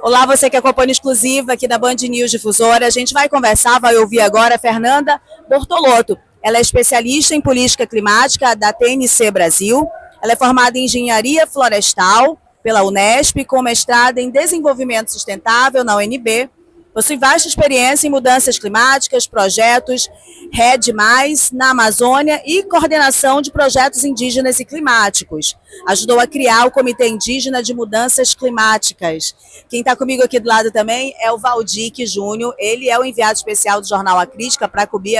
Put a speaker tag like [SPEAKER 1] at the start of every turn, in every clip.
[SPEAKER 1] Olá, você que acompanha exclusiva aqui da Band News Difusora. A gente vai conversar, vai ouvir agora a Fernanda Bortolotto. Ela é especialista em política climática da TNC Brasil. Ela é formada em engenharia florestal pela Unesp, com mestrado em desenvolvimento sustentável na UNB. Possui vasta experiência em mudanças climáticas, projetos REDD+, na Amazônia e coordenação de projetos indígenas e climáticos. Ajudou a criar o Comitê Indígena de Mudanças Climáticas. Quem está comigo aqui do lado também é o Valdique Júnior. Ele é o enviado especial do Jornal A Crítica para cobrir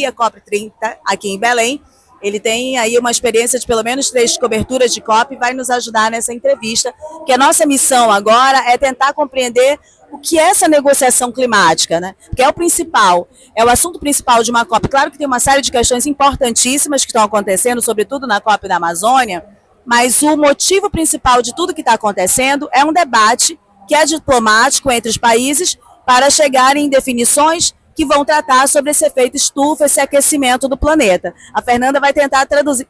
[SPEAKER 1] a COP30 aqui em Belém. Ele tem aí uma experiência de pelo menos 3 coberturas de COP e vai nos ajudar nessa entrevista, que a nossa missão agora é tentar compreender o que é essa negociação climática, né? Que é o principal, é o assunto principal de uma COP. Claro que tem uma série de questões importantíssimas que estão acontecendo, sobretudo na COP da Amazônia, mas o motivo principal de tudo que está acontecendo é um debate que é diplomático entre os países para chegarem em definições que vão tratar sobre esse efeito estufa, esse aquecimento do planeta. A Fernanda vai tentar traduzir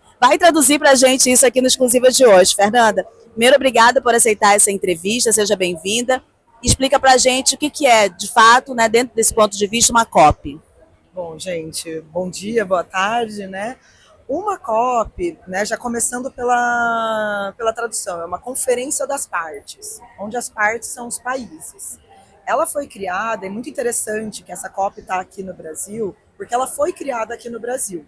[SPEAKER 1] para a gente isso aqui no Exclusiva de hoje. Fernanda, primeiro, obrigada por aceitar essa entrevista, seja bem-vinda. Explica para a gente o que é, de fato, né, dentro desse ponto de vista, uma COP.
[SPEAKER 2] Bom, gente, bom dia, boa tarde, né? Uma COP, né, já começando pela tradução, é uma conferência das partes, onde as partes são os países. Ela foi criada, é muito interessante que essa COP está aqui no Brasil, porque ela foi criada aqui no Brasil.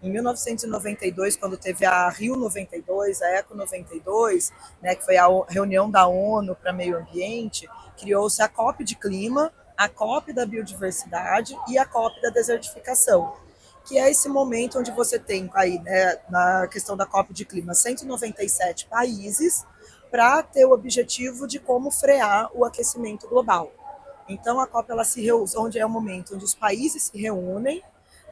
[SPEAKER 2] Em 1992, quando teve a Rio 92, a Eco 92, né, que foi a reunião da ONU para meio ambiente, criou-se a COP de clima, a COP da biodiversidade e a COP da desertificação, que é esse momento onde você tem aí, né, na questão da COP de clima, 197 países para ter o objetivo de como frear o aquecimento global. Então a COP ela onde é o momento onde os países se reúnem,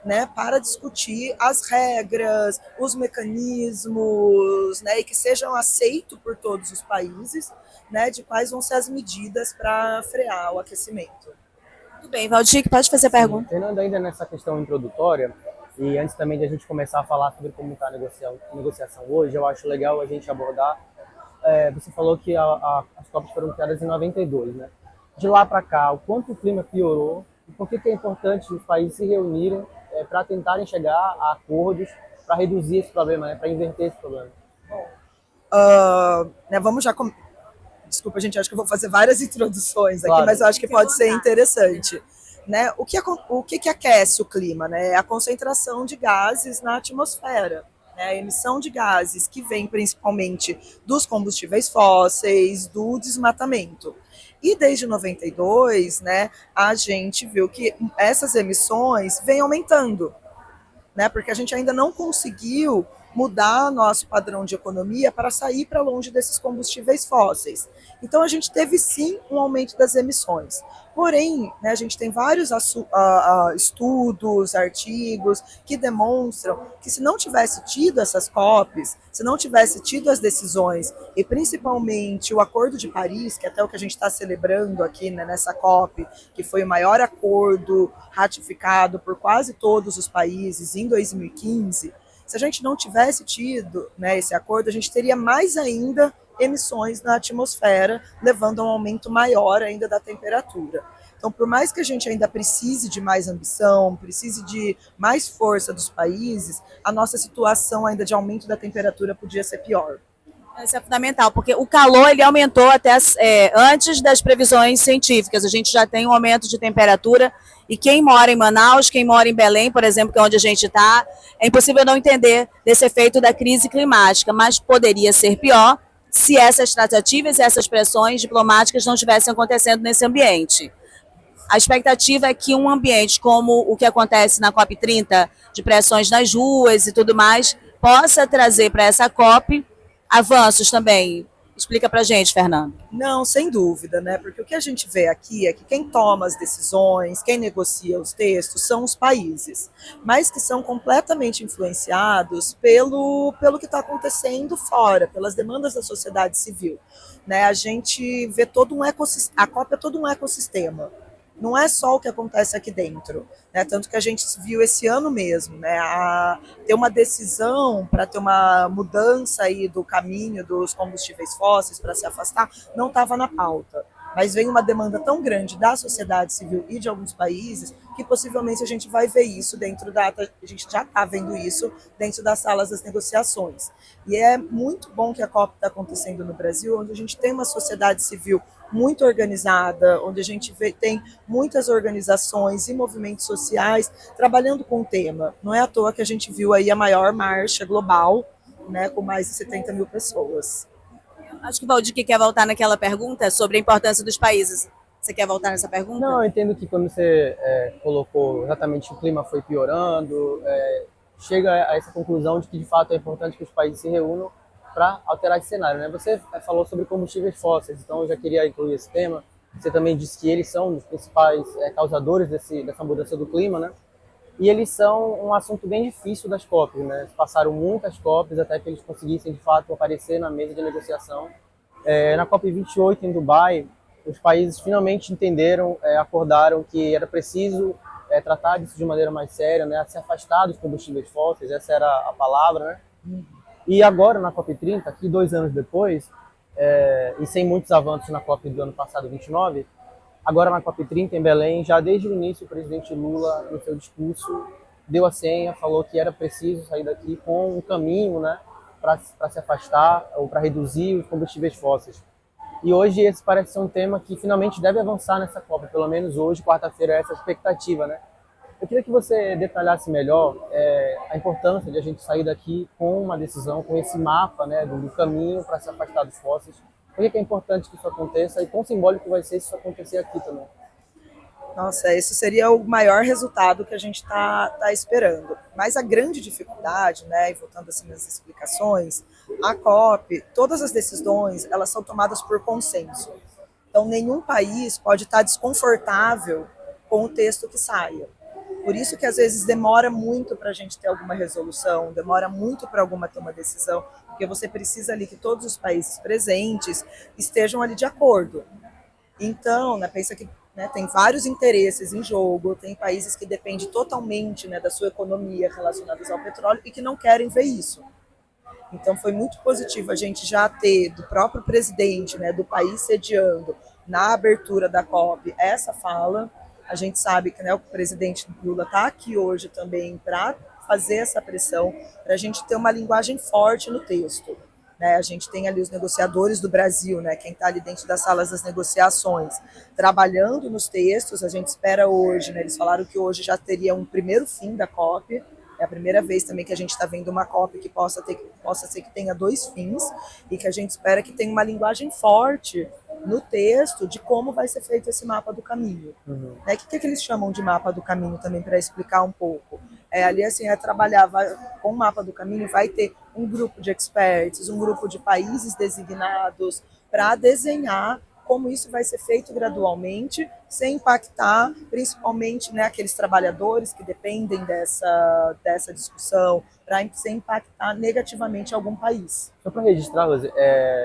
[SPEAKER 2] né, para discutir as regras, os mecanismos, né, e que sejam aceitos por todos os países, né, de quais vão ser as medidas para frear o aquecimento.
[SPEAKER 1] Tudo bem, Valdir, pode fazer a
[SPEAKER 3] Sim,
[SPEAKER 1] pergunta.
[SPEAKER 3] Fernando, ainda nessa questão introdutória, e antes também de a gente começar a falar sobre como está a negociação hoje, eu acho legal a gente abordar. Você falou que as COPs foram criadas em 92, né? De lá para cá, o quanto o clima piorou e por que é importante os países se reunirem para tentarem chegar a acordos para reduzir esse problema, né? Para inverter esse problema.
[SPEAKER 2] Né, vamos já. Desculpa, gente, acho que eu vou fazer várias introduções aqui,
[SPEAKER 3] Claro.
[SPEAKER 2] mas eu acho que pode ser interessante. Né? O que aquece o clima? Né? É a concentração de gases na atmosfera. Né? A emissão de gases que vem principalmente dos combustíveis fósseis, do desmatamento. E desde 92, né, a gente viu que essas emissões vêm aumentando, né, porque a gente ainda não conseguiu mudar nosso padrão de economia para sair para longe desses combustíveis fósseis. Então a gente teve sim um aumento das emissões. Porém, né, a gente tem vários estudos, artigos que demonstram que se não tivesse tido essas COPs, se não tivesse tido as decisões e principalmente o Acordo de Paris, que é até o que a gente está celebrando aqui, né, nessa COP, que foi o maior acordo ratificado por quase todos os países em 2015, se a gente não tivesse tido, né, esse acordo, a gente teria mais ainda emissões na atmosfera, levando a um aumento maior ainda da temperatura. Então, por mais que a gente ainda precise de mais ambição, precise de mais força dos países, a nossa situação ainda de aumento da temperatura podia ser pior.
[SPEAKER 1] Isso é fundamental, porque o calor ele aumentou até antes das previsões científicas. A gente já tem um aumento de temperatura e quem mora em Manaus, quem mora em Belém, por exemplo, que é onde a gente está, é impossível não entender desse efeito da crise climática, mas poderia ser pior se essas tratativas e essas pressões diplomáticas não estivessem acontecendo nesse ambiente. A expectativa é que um ambiente como o que acontece na COP30, de pressões nas ruas e tudo mais, possa trazer para essa COP avanços também. Explica pra gente, Fernando.
[SPEAKER 2] Não, sem dúvida, né? Porque o que a gente vê aqui é que quem toma as decisões, quem negocia os textos são os países, mas que são completamente influenciados pelo que está acontecendo fora, pelas demandas da sociedade civil. Né? A gente vê todo um ecossistema, a COP é todo um ecossistema. Não é só o que acontece aqui dentro, né? Tanto que a gente viu esse ano mesmo, né? Ter uma decisão para ter uma mudança aí do caminho dos combustíveis fósseis para se afastar, não estava na pauta. mas vem uma demanda tão grande da sociedade civil e de alguns países que possivelmente a gente vai ver isso a gente já está vendo isso dentro das salas das negociações. E é muito bom que a COP está acontecendo no Brasil, onde a gente tem uma sociedade civil muito organizada, onde a gente tem muitas organizações e movimentos sociais trabalhando com o tema. Não é à toa que a gente viu aí a maior marcha global, né, com mais de 70 mil pessoas.
[SPEAKER 1] Acho que o Valdir quer voltar naquela pergunta sobre a importância dos países. Você quer voltar nessa pergunta?
[SPEAKER 3] Não, eu entendo que quando você colocou exatamente que o clima foi piorando, chega a essa conclusão de que de fato é importante que os países se reúnam para alterar esse cenário, né? Você falou sobre combustíveis fósseis, então eu já queria incluir esse tema. Você também disse que eles são os principais causadores dessa mudança do clima, né? E eles são um assunto bem difícil das COPs, né? Passaram muitas COPs até que eles conseguissem de fato aparecer na mesa de negociação. Na COP28 em Dubai, os países finalmente entenderam, acordaram que era preciso tratar disso de maneira mais séria, né? Se afastar dos combustíveis fósseis, essa era a palavra, né? E agora, na COP30, aqui 2 anos depois, e sem muitos avanços na COP do ano passado, 29, agora na COP30 em Belém, já desde o início o presidente Lula, no seu discurso, deu a senha, falou que era preciso sair daqui com um caminho, né, para se afastar ou para reduzir os combustíveis fósseis. E hoje esse parece ser um tema que finalmente deve avançar nessa COP, pelo menos hoje, quarta-feira, essa expectativa, né? Eu queria que você detalhasse melhor a importância de a gente sair daqui com uma decisão, com esse mapa, né, do caminho para se afastar dos fósseis. Por que é importante que isso aconteça e quão simbólico vai ser se isso acontecer aqui também?
[SPEAKER 2] Nossa, esse seria o maior resultado que a gente está esperando. Mas a grande dificuldade, né, e voltando assim nas explicações, a COP, todas as decisões, elas são tomadas por consenso. Então, nenhum país pode estar desconfortável com o texto que saia. Por isso que às vezes demora muito para a gente ter alguma resolução, demora muito para alguma ter uma decisão, porque você precisa ali que todos os países presentes estejam ali de acordo. Então, né, pensa que tem vários interesses em jogo, tem países que dependem totalmente, né, da sua economia relacionadas ao petróleo e que não querem ver isso. Então foi muito positivo a gente já ter do próprio presidente, né, do país sediando na abertura da COP essa fala. A gente sabe que, né, o presidente Lula está aqui hoje também para fazer essa pressão, para a gente ter uma linguagem forte no texto. Né? A gente tem ali os negociadores do Brasil, né, quem está ali dentro das salas das negociações, trabalhando nos textos. A gente espera hoje, né, eles falaram que hoje já teria um primeiro fim da COP. É a primeira vez também que a gente está vendo uma COP que possa ser que tenha 2 fins e que a gente espera que tenha uma linguagem forte no texto de como vai ser feito esse mapa do caminho.
[SPEAKER 3] Uhum.
[SPEAKER 2] Né? O que eles chamam de mapa do caminho também, para explicar um pouco? Ali assim, com o mapa do caminho, vai ter um grupo de experts, um grupo de países designados para desenhar como isso vai ser feito gradualmente, sem impactar principalmente, né, aqueles trabalhadores que dependem dessa discussão, sem impactar negativamente algum país.
[SPEAKER 3] Só para registrar, Rose,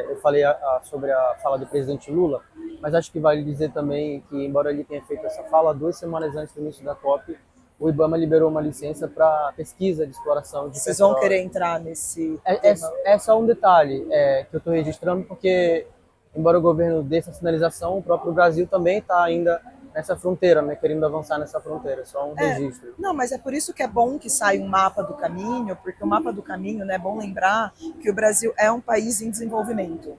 [SPEAKER 3] eu falei sobre a fala do presidente Lula, mas acho que vale dizer também que, embora ele tenha feito essa fala, 2 semanas antes do início da COP, o IBAMA liberou uma licença para pesquisa de exploração de
[SPEAKER 2] Vocês
[SPEAKER 3] petróleo.
[SPEAKER 2] vão querer entrar nesse
[SPEAKER 3] tema? É só um detalhe que eu estou registrando, porque, embora o governo dê essa sinalização, o próprio Brasil também está ainda nessa fronteira, né, querendo avançar nessa fronteira, só um registro.
[SPEAKER 2] Não, mas é por isso que é bom que saia um mapa do caminho, porque o mapa do caminho, né, é bom lembrar que o Brasil é um país em desenvolvimento.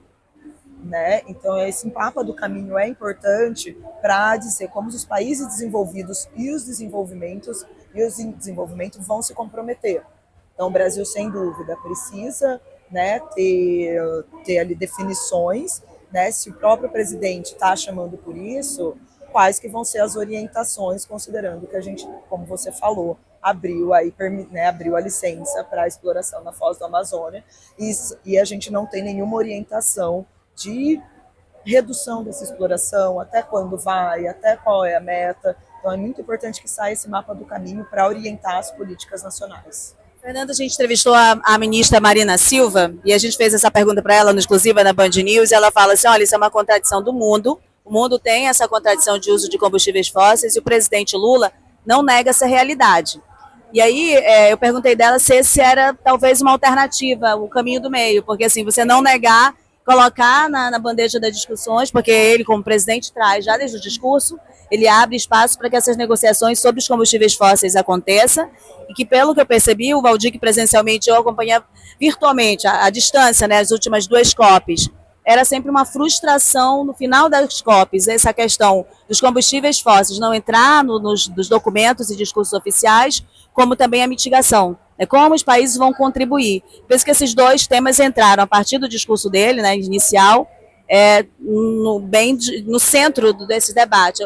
[SPEAKER 2] Né? Então, esse mapa do caminho é importante para dizer como os países desenvolvidos e os desenvolvimentos em desenvolvimento vão se comprometer. Então, o Brasil, sem dúvida, precisa, né, ter ali definições, né, se o próprio presidente está chamando por isso, quais que vão ser as orientações, considerando que a gente, como você falou, abriu a licença para a exploração na Foz do Amazônia e a gente não tem nenhuma orientação de redução dessa exploração, até quando vai, até qual é a meta. Então é muito importante que saia esse mapa do caminho para orientar as políticas nacionais.
[SPEAKER 1] Fernanda, a gente entrevistou a ministra Marina Silva e a gente fez essa pergunta para ela no Exclusiva na Band News e ela fala assim, olha, isso é uma contradição do mundo, o mundo tem essa contradição de uso de combustíveis fósseis e o presidente Lula não nega essa realidade. E aí eu perguntei dela se esse era talvez uma alternativa, o caminho do meio, porque assim, você não negar colocar na bandeja das discussões, porque ele, como presidente, traz já desde o discurso, ele abre espaço para que essas negociações sobre os combustíveis fósseis aconteçam e que, pelo que eu percebi, o Valdir, que presencialmente eu acompanhei virtualmente, à distância, né, as últimas duas COPs, era sempre uma frustração no final das COPs, essa questão dos combustíveis fósseis não entrar nos documentos e discursos oficiais, como também a mitigação, né, como os países vão contribuir. Penso que esses dois temas entraram a partir do discurso dele, né, inicial, no centro desse debate.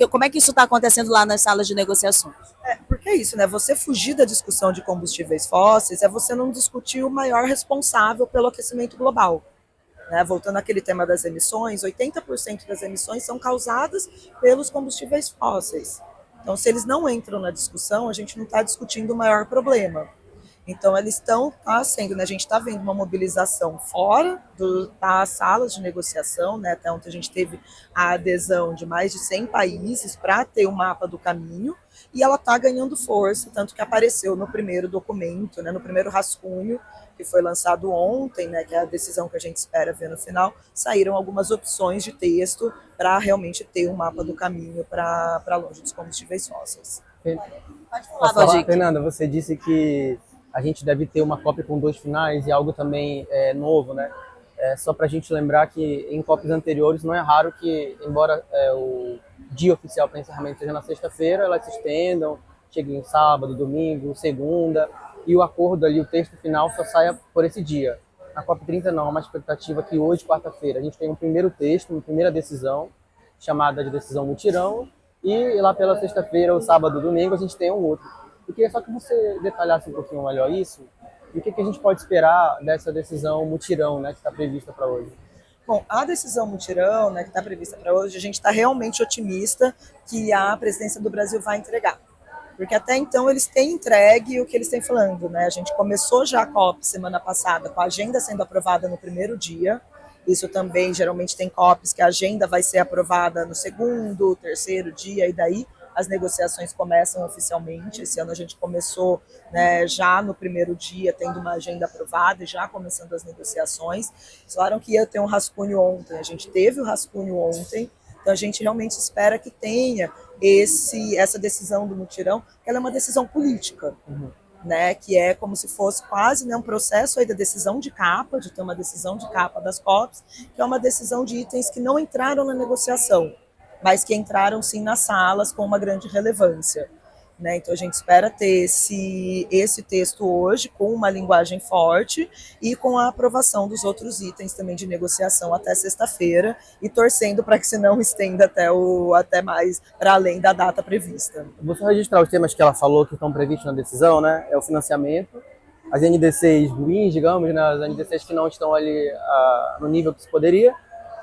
[SPEAKER 1] Como é que isso está acontecendo lá nas salas de negociações?
[SPEAKER 2] Porque é isso, né? Você fugir da discussão de combustíveis fósseis é você não discutir o maior responsável pelo aquecimento global. Né? Voltando àquele tema das emissões, 80% das emissões são causadas pelos combustíveis fósseis. Então, se eles não entram na discussão, a gente não está discutindo o maior problema. Então, eles estão sendo, né, a gente está vendo uma mobilização fora das salas de negociação, né, até ontem a gente teve a adesão de mais de 100 países para ter o mapa do caminho, e ela está ganhando força, tanto que apareceu no primeiro documento, né, no primeiro rascunho, que foi lançado ontem, né, que é a decisão que a gente espera ver no final, saíram algumas opções de texto para realmente ter um mapa do caminho para longe dos combustíveis fósseis.
[SPEAKER 1] Pode falar,
[SPEAKER 3] Fernanda, você disse que a gente deve ter uma COP com 2 finais e algo também novo, né? Só para a gente lembrar que em COPs anteriores não é raro que, embora o dia oficial para encerramento seja na sexta-feira, elas se estendam, cheguem sábado, domingo, segunda, e o acordo ali, o texto final, só saia por esse dia. Na COP30 não, há uma expectativa que hoje, quarta-feira, a gente tem um primeiro texto, uma primeira decisão, chamada de decisão mutirão, e lá pela sexta-feira, ou sábado, domingo, a gente tem um outro. Eu queria só que você detalhasse um pouquinho melhor isso, e o que a gente pode esperar dessa decisão mutirão, né, que está prevista para hoje.
[SPEAKER 2] Bom, a decisão mutirão, né, que está prevista para hoje, a gente está realmente otimista que a presidência do Brasil vai entregar. Porque até então eles têm entregue o que eles têm falando, né? A gente começou já a COP semana passada com a agenda sendo aprovada no primeiro dia. Isso também, geralmente tem COPs que a agenda vai ser aprovada no segundo, terceiro dia, e daí as negociações começam oficialmente. Esse ano a gente começou, né, já no primeiro dia, tendo uma agenda aprovada e já começando as negociações. Eles falaram que ia ter um rascunho ontem, a gente teve o rascunho ontem, então a gente realmente espera que tenha essa decisão do mutirão, que ela é uma decisão política. Né, que é como se fosse quase, né, um processo aí da decisão de capa, de ter uma decisão de capa das COPs, que é uma decisão de itens que não entraram na negociação, mas que entraram sim nas salas com uma grande relevância. Né? Então a gente espera ter esse texto hoje com uma linguagem forte e com a aprovação dos outros itens também de negociação até sexta-feira, e torcendo para que se não estenda até mais para além da data prevista.
[SPEAKER 3] Vou só registrar os temas que ela falou que estão previstos na decisão, né? É o financiamento, as NDCs ruins, digamos, né? As NDCs que não estão ali no nível que se poderia,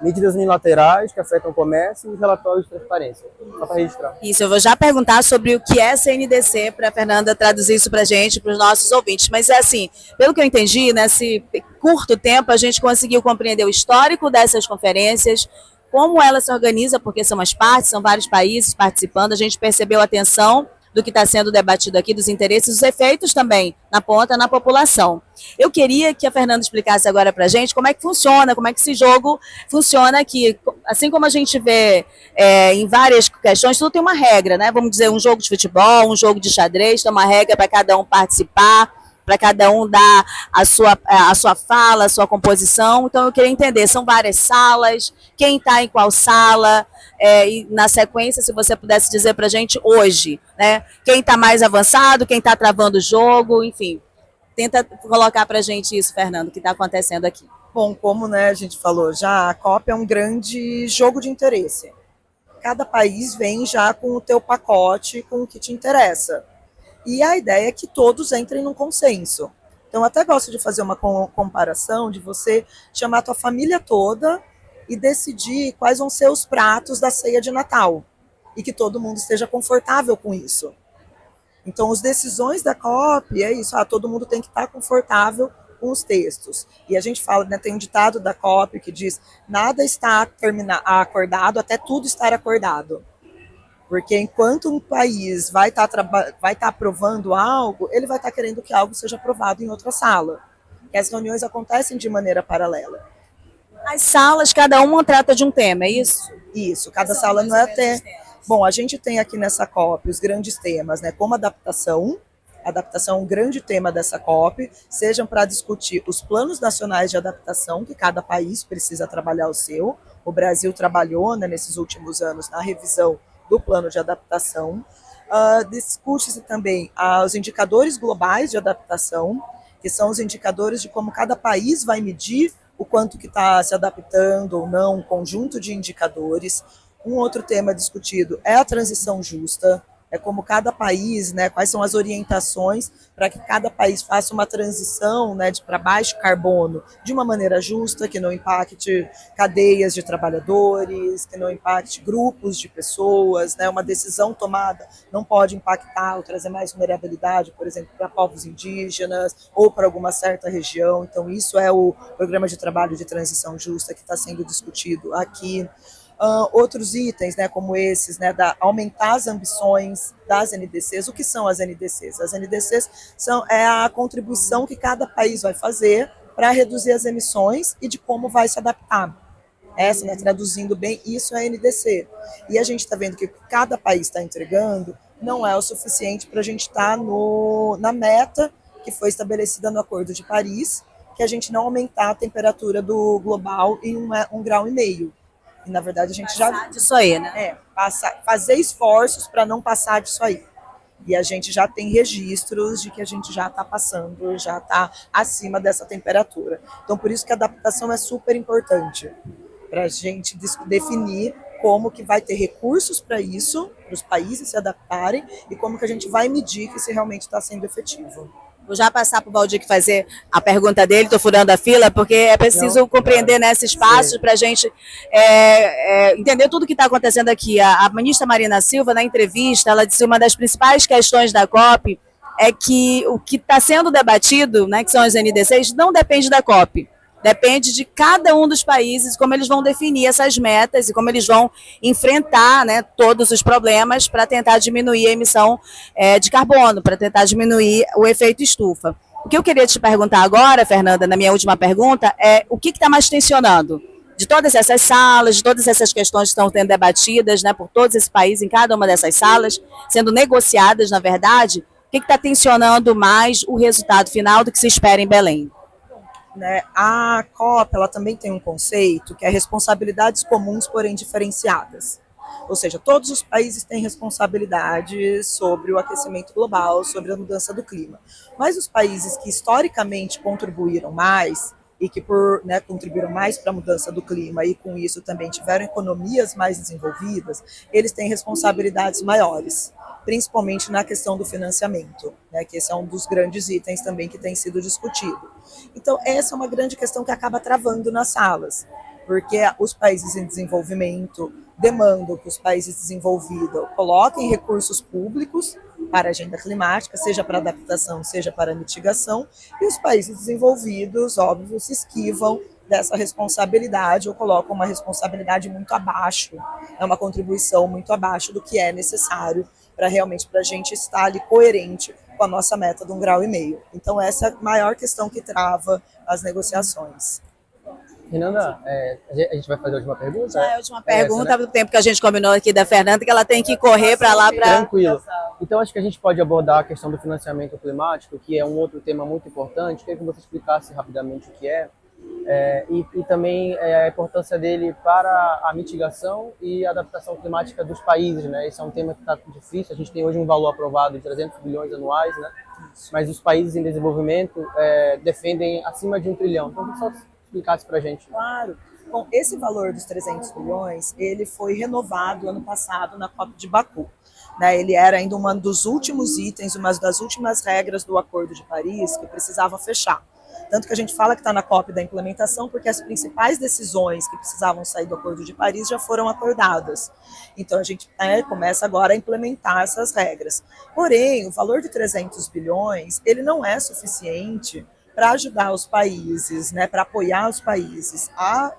[SPEAKER 3] medidas unilaterais que afetam o comércio e relatórios de transparência. Só para registrar.
[SPEAKER 1] Isso, eu vou já perguntar sobre o que é CNDC para a Fernanda traduzir isso para a gente, para os nossos ouvintes. Mas é assim, pelo que eu entendi, nesse curto tempo a gente conseguiu compreender o histórico dessas conferências, como ela se organiza, porque são as partes, são vários países participando, a gente percebeu a tensão do que está sendo debatido aqui, dos interesses, os efeitos também na ponta, na população. Eu queria que a Fernanda explicasse agora para a gente como é que funciona, como é que esse jogo funciona aqui. Assim como a gente vê em várias questões, tudo tem uma regra, né? Vamos dizer, um jogo de futebol, um jogo de xadrez, tem uma regra para cada um participar, para cada um dar a sua fala, a sua composição. Então eu queria entender, são várias salas, quem está em qual sala, e na sequência, se você pudesse dizer para a gente hoje, né, quem está mais avançado, quem está travando o jogo, enfim. Tenta colocar para a gente isso, Fernando, o que está acontecendo aqui.
[SPEAKER 2] Bom, como, né, a gente falou já, a COP é um grande jogo de interesse. Cada país vem já com o teu pacote, com o que te interessa. E a ideia é que todos entrem num consenso. Então, eu até gosto de fazer uma comparação, de você chamar a tua família toda e decidir quais vão ser os pratos da ceia de Natal. E que todo mundo esteja confortável com isso. Então, as decisões da COP é isso, todo mundo tem que estar confortável com os textos. E a gente fala, né, tem um ditado da COP que diz, nada está acordado até tudo estar acordado. Porque enquanto um país vai estar aprovando algo, ele vai estar querendo que algo seja aprovado em outra sala. Que as reuniões acontecem de maneira paralela.
[SPEAKER 1] As salas, cada uma trata de um tema, é isso?
[SPEAKER 2] Isso, cada sala não é até. Bom, a gente tem aqui nessa COP os grandes temas, né? Como adaptação. Adaptação é um grande tema dessa COP, sejam para discutir os planos nacionais de adaptação, que cada país precisa trabalhar o seu. O Brasil trabalhou, né, nesses últimos anos na revisão do plano de adaptação. Discute-se também os indicadores globais de adaptação, que são os indicadores de como cada país vai medir o quanto que está se adaptando ou não, um conjunto de indicadores. Um outro tema discutido é a transição justa, é como cada país, né, quais são as orientações para que cada país faça uma transição, né, para baixo carbono de uma maneira justa, que não impacte cadeias de trabalhadores, que não impacte grupos de pessoas, né, uma decisão tomada não pode impactar ou trazer mais vulnerabilidade, por exemplo, para povos indígenas ou para alguma certa região. Então, isso é o programa de trabalho de transição justa que está sendo discutido aqui. Outros itens, né, como esses, né, aumentar as ambições das NDCs. O que são as NDCs? As NDCs é a contribuição que cada país vai fazer para reduzir as emissões e de como vai se adaptar. Essa, né, traduzindo bem, isso é NDC. E a gente está vendo que o que cada país está entregando não é o suficiente para a gente estar na meta que foi estabelecida no Acordo de Paris, que a gente não aumentar a temperatura do global em 1,5 grau. E, na verdade, a gente
[SPEAKER 1] passar disso aí, né?
[SPEAKER 2] Fazer esforços para não passar disso aí. E a gente já tem registros de que a gente já está passando, já está acima dessa temperatura. Então, por isso que a adaptação é super importante, para a gente definir como que vai ter recursos para isso, para os países se adaptarem, e como que a gente vai medir que isso realmente está sendo efetivo.
[SPEAKER 1] Vou já passar para o Valdir fazer a pergunta dele, estou furando a fila, porque é preciso compreender nesses passos para a gente entender tudo o que está acontecendo aqui. A ministra Marina Silva, na entrevista, ela disse que uma das principais questões da COP é que o que está sendo debatido, né, que são as NDCs, não depende da COP. Depende de cada um dos países, como eles vão definir essas metas e como eles vão enfrentar, né, todos os problemas para tentar diminuir a emissão de carbono, para tentar diminuir o efeito estufa. O que eu queria te perguntar agora, Fernanda, na minha última pergunta, é o que está mais tensionando? De todas essas salas, de todas essas questões que estão sendo debatidas, né, por todos esses países, em cada uma dessas salas, sendo negociadas, na verdade, o que está tensionando mais o resultado final do que se espera em Belém?
[SPEAKER 2] Né, a COP ela também tem um conceito que é responsabilidades comuns, porém diferenciadas. Ou seja, todos os países têm responsabilidade sobre o aquecimento global, sobre a mudança do clima. Mas os países que historicamente contribuíram mais e que contribuíram mais para a mudança do clima e com isso também tiveram economias mais desenvolvidas, eles têm responsabilidades maiores, principalmente na questão do financiamento, né, que esse é um dos grandes itens também que tem sido discutido. Então, essa é uma grande questão que acaba travando nas salas, porque os países em desenvolvimento demandam que os países desenvolvidos coloquem recursos públicos para a agenda climática, seja para adaptação, seja para mitigação, e os países desenvolvidos, óbvio, se esquivam dessa responsabilidade ou colocam uma responsabilidade muito abaixo, uma contribuição muito abaixo do que é necessário para realmente para a gente estar ali coerente com a nossa meta de 1,5 grau. Então essa é a maior questão que trava as negociações.
[SPEAKER 3] Fernanda, a gente vai fazer a última pergunta?
[SPEAKER 1] Já é a última pergunta, do tempo que a gente combinou aqui da Fernanda, que ela tem que correr para lá.
[SPEAKER 3] Tranquilo. Então acho que a gente pode abordar a questão do financiamento climático, que é um outro tema muito importante. Queria que você explicasse rapidamente o que é. E também a importância dele para a mitigação e adaptação climática dos países, né? Esse é um tema que está difícil. A gente tem hoje um valor aprovado de 300 bilhões anuais, né? Mas os países em desenvolvimento defendem acima de 1 trilhão. Então, só explicasse para a gente.
[SPEAKER 2] Claro. Bom, esse valor dos 300 bilhões, ele foi renovado ano passado na COP de Baku. Né? Ele era ainda um dos últimos itens, uma das últimas regras do Acordo de Paris que precisava fechar. Tanto que a gente fala que está na COP da implementação, porque as principais decisões que precisavam sair do Acordo de Paris já foram acordadas. Então a gente começa agora a implementar essas regras. Porém, o valor de 300 bilhões, ele não é suficiente para ajudar os países, né, para apoiar os países a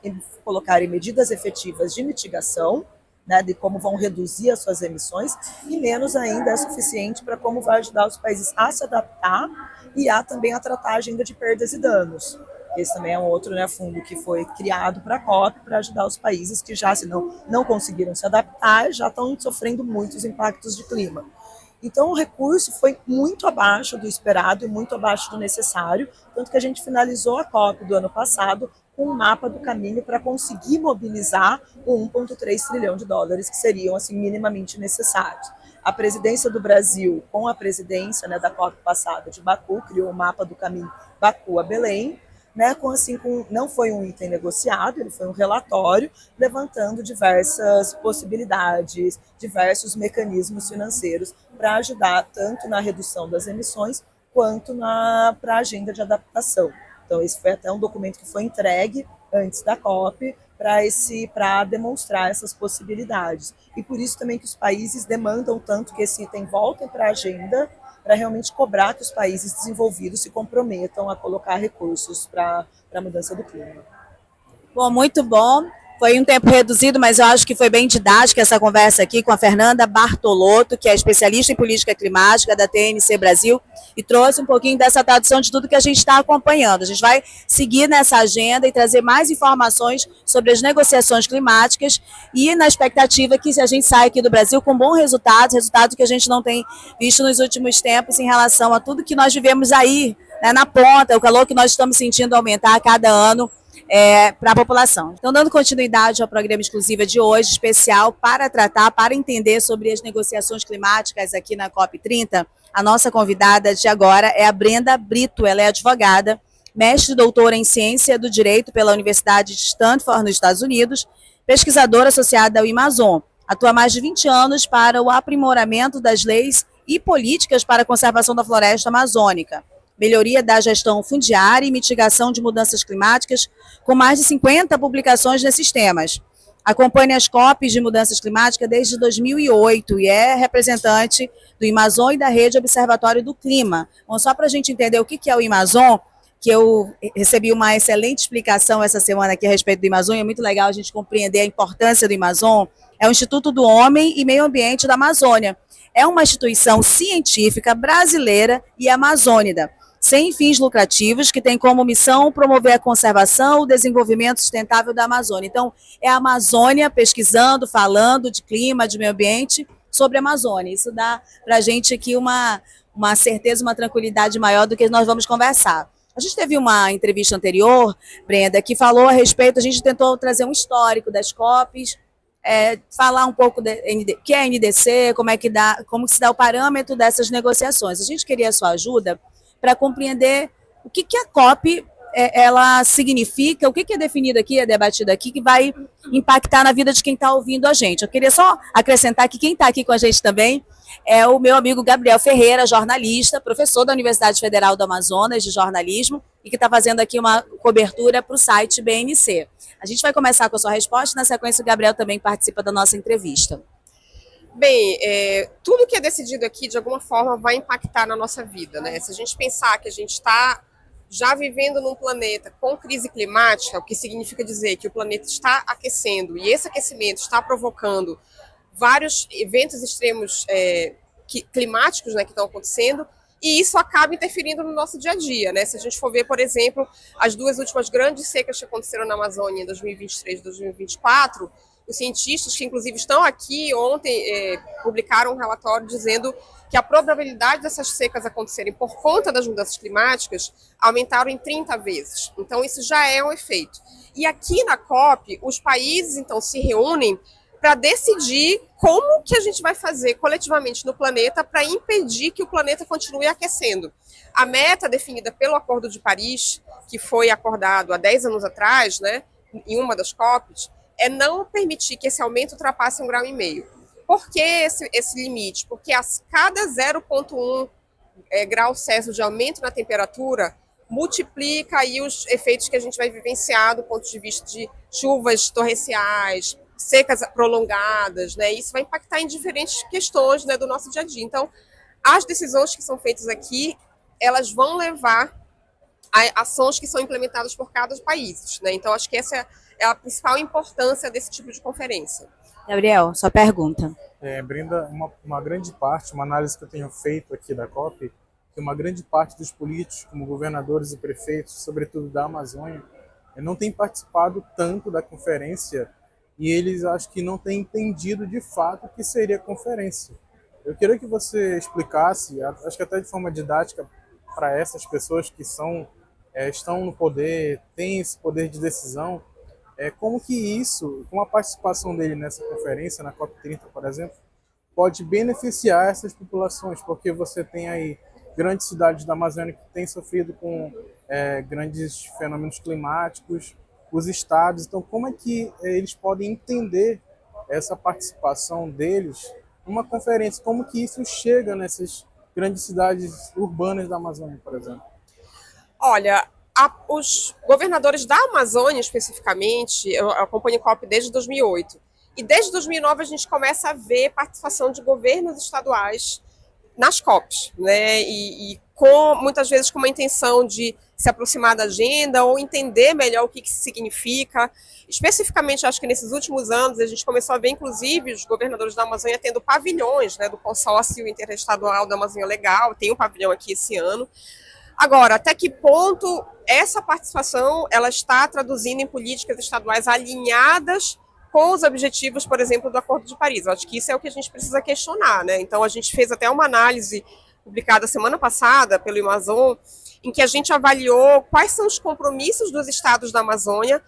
[SPEAKER 2] colocarem medidas efetivas de mitigação, né, de como vão reduzir as suas emissões, e menos ainda é suficiente para como vai ajudar os países a se adaptar e a também a tratar a agenda de perdas e danos. Esse também é um outro, né, fundo que foi criado para a COP, para ajudar os países que já se não conseguiram se adaptar, já estão sofrendo muitos impactos de clima. Então, o recurso foi muito abaixo do esperado e muito abaixo do necessário, tanto que a gente finalizou a COP do ano passado com um mapa do caminho para conseguir mobilizar o 1,3 trilhão de dólares que seriam assim minimamente necessários. A presidência do Brasil, com a presidência, né, da COP passada de Baku, criou o mapa do caminho Baku a Belém, né, não foi um item negociado, ele foi um relatório levantando diversas possibilidades, diversos mecanismos financeiros para ajudar tanto na redução das emissões quanto para a agenda de adaptação. Então, esse foi até um documento que foi entregue antes da COP para demonstrar essas possibilidades. E por isso também que os países demandam tanto que esse item volte para a agenda, para realmente cobrar que os países desenvolvidos se comprometam a colocar recursos para a mudança do clima.
[SPEAKER 1] Bom, muito bom. Foi um tempo reduzido, mas eu acho que foi bem didática essa conversa aqui com a Fernanda Bartolotto, que é especialista em política climática da TNC Brasil, e trouxe um pouquinho dessa tradução de tudo que a gente está acompanhando. A gente vai seguir nessa agenda e trazer mais informações sobre as negociações climáticas e na expectativa que a gente saia aqui do Brasil com bons resultado que a gente não tem visto nos últimos tempos em relação a tudo que nós vivemos aí, né, na ponta, o calor que nós estamos sentindo aumentar a cada ano, para a população. Então, dando continuidade ao programa exclusivo de hoje, especial para entender sobre as negociações climáticas aqui na COP30, a nossa convidada de agora é a Brenda Brito. Ela é advogada, mestre e doutora em Ciência do Direito pela Universidade de Stanford, nos Estados Unidos, pesquisadora associada ao Amazon. Atua há mais de 20 anos para o aprimoramento das leis e políticas para a conservação da floresta amazônica, melhoria da gestão fundiária e mitigação de mudanças climáticas, com mais de 50 publicações nesses temas. Acompanha as COPs de mudanças climáticas desde 2008 e é representante do Amazon e da Rede Observatório do Clima. Bom, só para a gente entender o que é o Amazon, que eu recebi uma excelente explicação essa semana aqui a respeito do Amazon, e é muito legal a gente compreender a importância do Amazon. É o Instituto do Homem e Meio Ambiente da Amazônia. É uma instituição científica brasileira e amazônica, sem fins lucrativos, que tem como missão promover a conservação e o desenvolvimento sustentável da Amazônia. Então, é a Amazônia pesquisando, falando de clima, de meio ambiente, sobre a Amazônia. Isso dá para a gente aqui uma certeza, uma tranquilidade maior do que nós vamos conversar. A gente teve uma entrevista anterior, Brenda, que falou a respeito, a gente tentou trazer um histórico das COPs, falar um pouco do que é a NDC, como se dá o parâmetro dessas negociações. A gente queria a sua ajuda para compreender o que a COP ela significa, o que é definido aqui, é debatido aqui, que vai impactar na vida de quem está ouvindo a gente. Eu queria só acrescentar que quem está aqui com a gente também é o meu amigo Gabriel Ferreira, jornalista, professor da Universidade Federal do Amazonas de jornalismo e que está fazendo aqui uma cobertura para o site BNC. A gente vai começar com a sua resposta e na sequência o Gabriel também participa da nossa entrevista.
[SPEAKER 4] Bem, tudo que é decidido aqui, de alguma forma, vai impactar na nossa vida, né? Se a gente pensar que a gente está já vivendo num planeta com crise climática, o que significa dizer que o planeta está aquecendo, e esse aquecimento está provocando vários eventos extremos climáticos, né, que estão acontecendo, e isso acaba interferindo no nosso dia a dia, né? Se a gente for ver, por exemplo, as duas últimas grandes secas que aconteceram na Amazônia em 2023 e 2024, os cientistas que, inclusive, estão aqui ontem publicaram um relatório dizendo que a probabilidade dessas secas acontecerem por conta das mudanças climáticas aumentaram em 30 vezes. Então, isso já é um efeito. E aqui na COP, os países, então, se reúnem para decidir como que a gente vai fazer coletivamente no planeta para impedir que o planeta continue aquecendo. A meta definida pelo Acordo de Paris, que foi acordado há 10 anos atrás, né, em uma das COPs, é não permitir que esse aumento ultrapasse 1,5 graus. Por que esse limite? Porque a cada 0,1 graus Celsius de aumento na temperatura multiplica aí os efeitos que a gente vai vivenciar do ponto de vista de chuvas torrenciais, secas prolongadas, né? Isso vai impactar em diferentes questões, né, do nosso dia a dia. Então, as decisões que são feitas aqui, elas vão levar a ações que são implementadas por cada país, né? Então, acho que essa é a principal importância desse tipo de conferência.
[SPEAKER 1] Gabriel, sua pergunta.
[SPEAKER 5] Brenda, uma grande parte, uma análise que eu tenho feito aqui da COP, que uma grande parte dos políticos, como governadores e prefeitos, sobretudo da Amazônia, não tem participado tanto da conferência e eles acho que não têm entendido de fato o que seria a conferência. Eu queria que você explicasse, acho que até de forma didática, para essas pessoas que estão no poder, têm esse poder de decisão, como que isso, com a participação dele nessa conferência, na COP30, por exemplo, pode beneficiar essas populações, porque você tem aí grandes cidades da Amazônia que têm sofrido com grandes fenômenos climáticos, os estados. Então, como é que eles podem entender essa participação deles numa conferência? Como que isso chega nessas grandes cidades urbanas da Amazônia, por exemplo?
[SPEAKER 4] Olha, os governadores da Amazônia, especificamente, eu acompanho o COP desde 2008, e desde 2009 a gente começa a ver participação de governos estaduais nas COPs, né? Muitas vezes com uma intenção de se aproximar da agenda ou entender melhor o que isso significa. Especificamente, acho que nesses últimos anos, a gente começou a ver, inclusive, os governadores da Amazônia tendo pavilhões, né, do consórcio interestadual da Amazônia Legal, tem um pavilhão aqui esse ano. Agora, até que ponto essa participação ela está traduzindo em políticas estaduais alinhadas com os objetivos, por exemplo, do Acordo de Paris? Eu acho que isso é o que a gente precisa questionar, né? Então, a gente fez até uma análise publicada semana passada pelo Amazon, em que a gente avaliou quais são os compromissos dos estados da Amazônia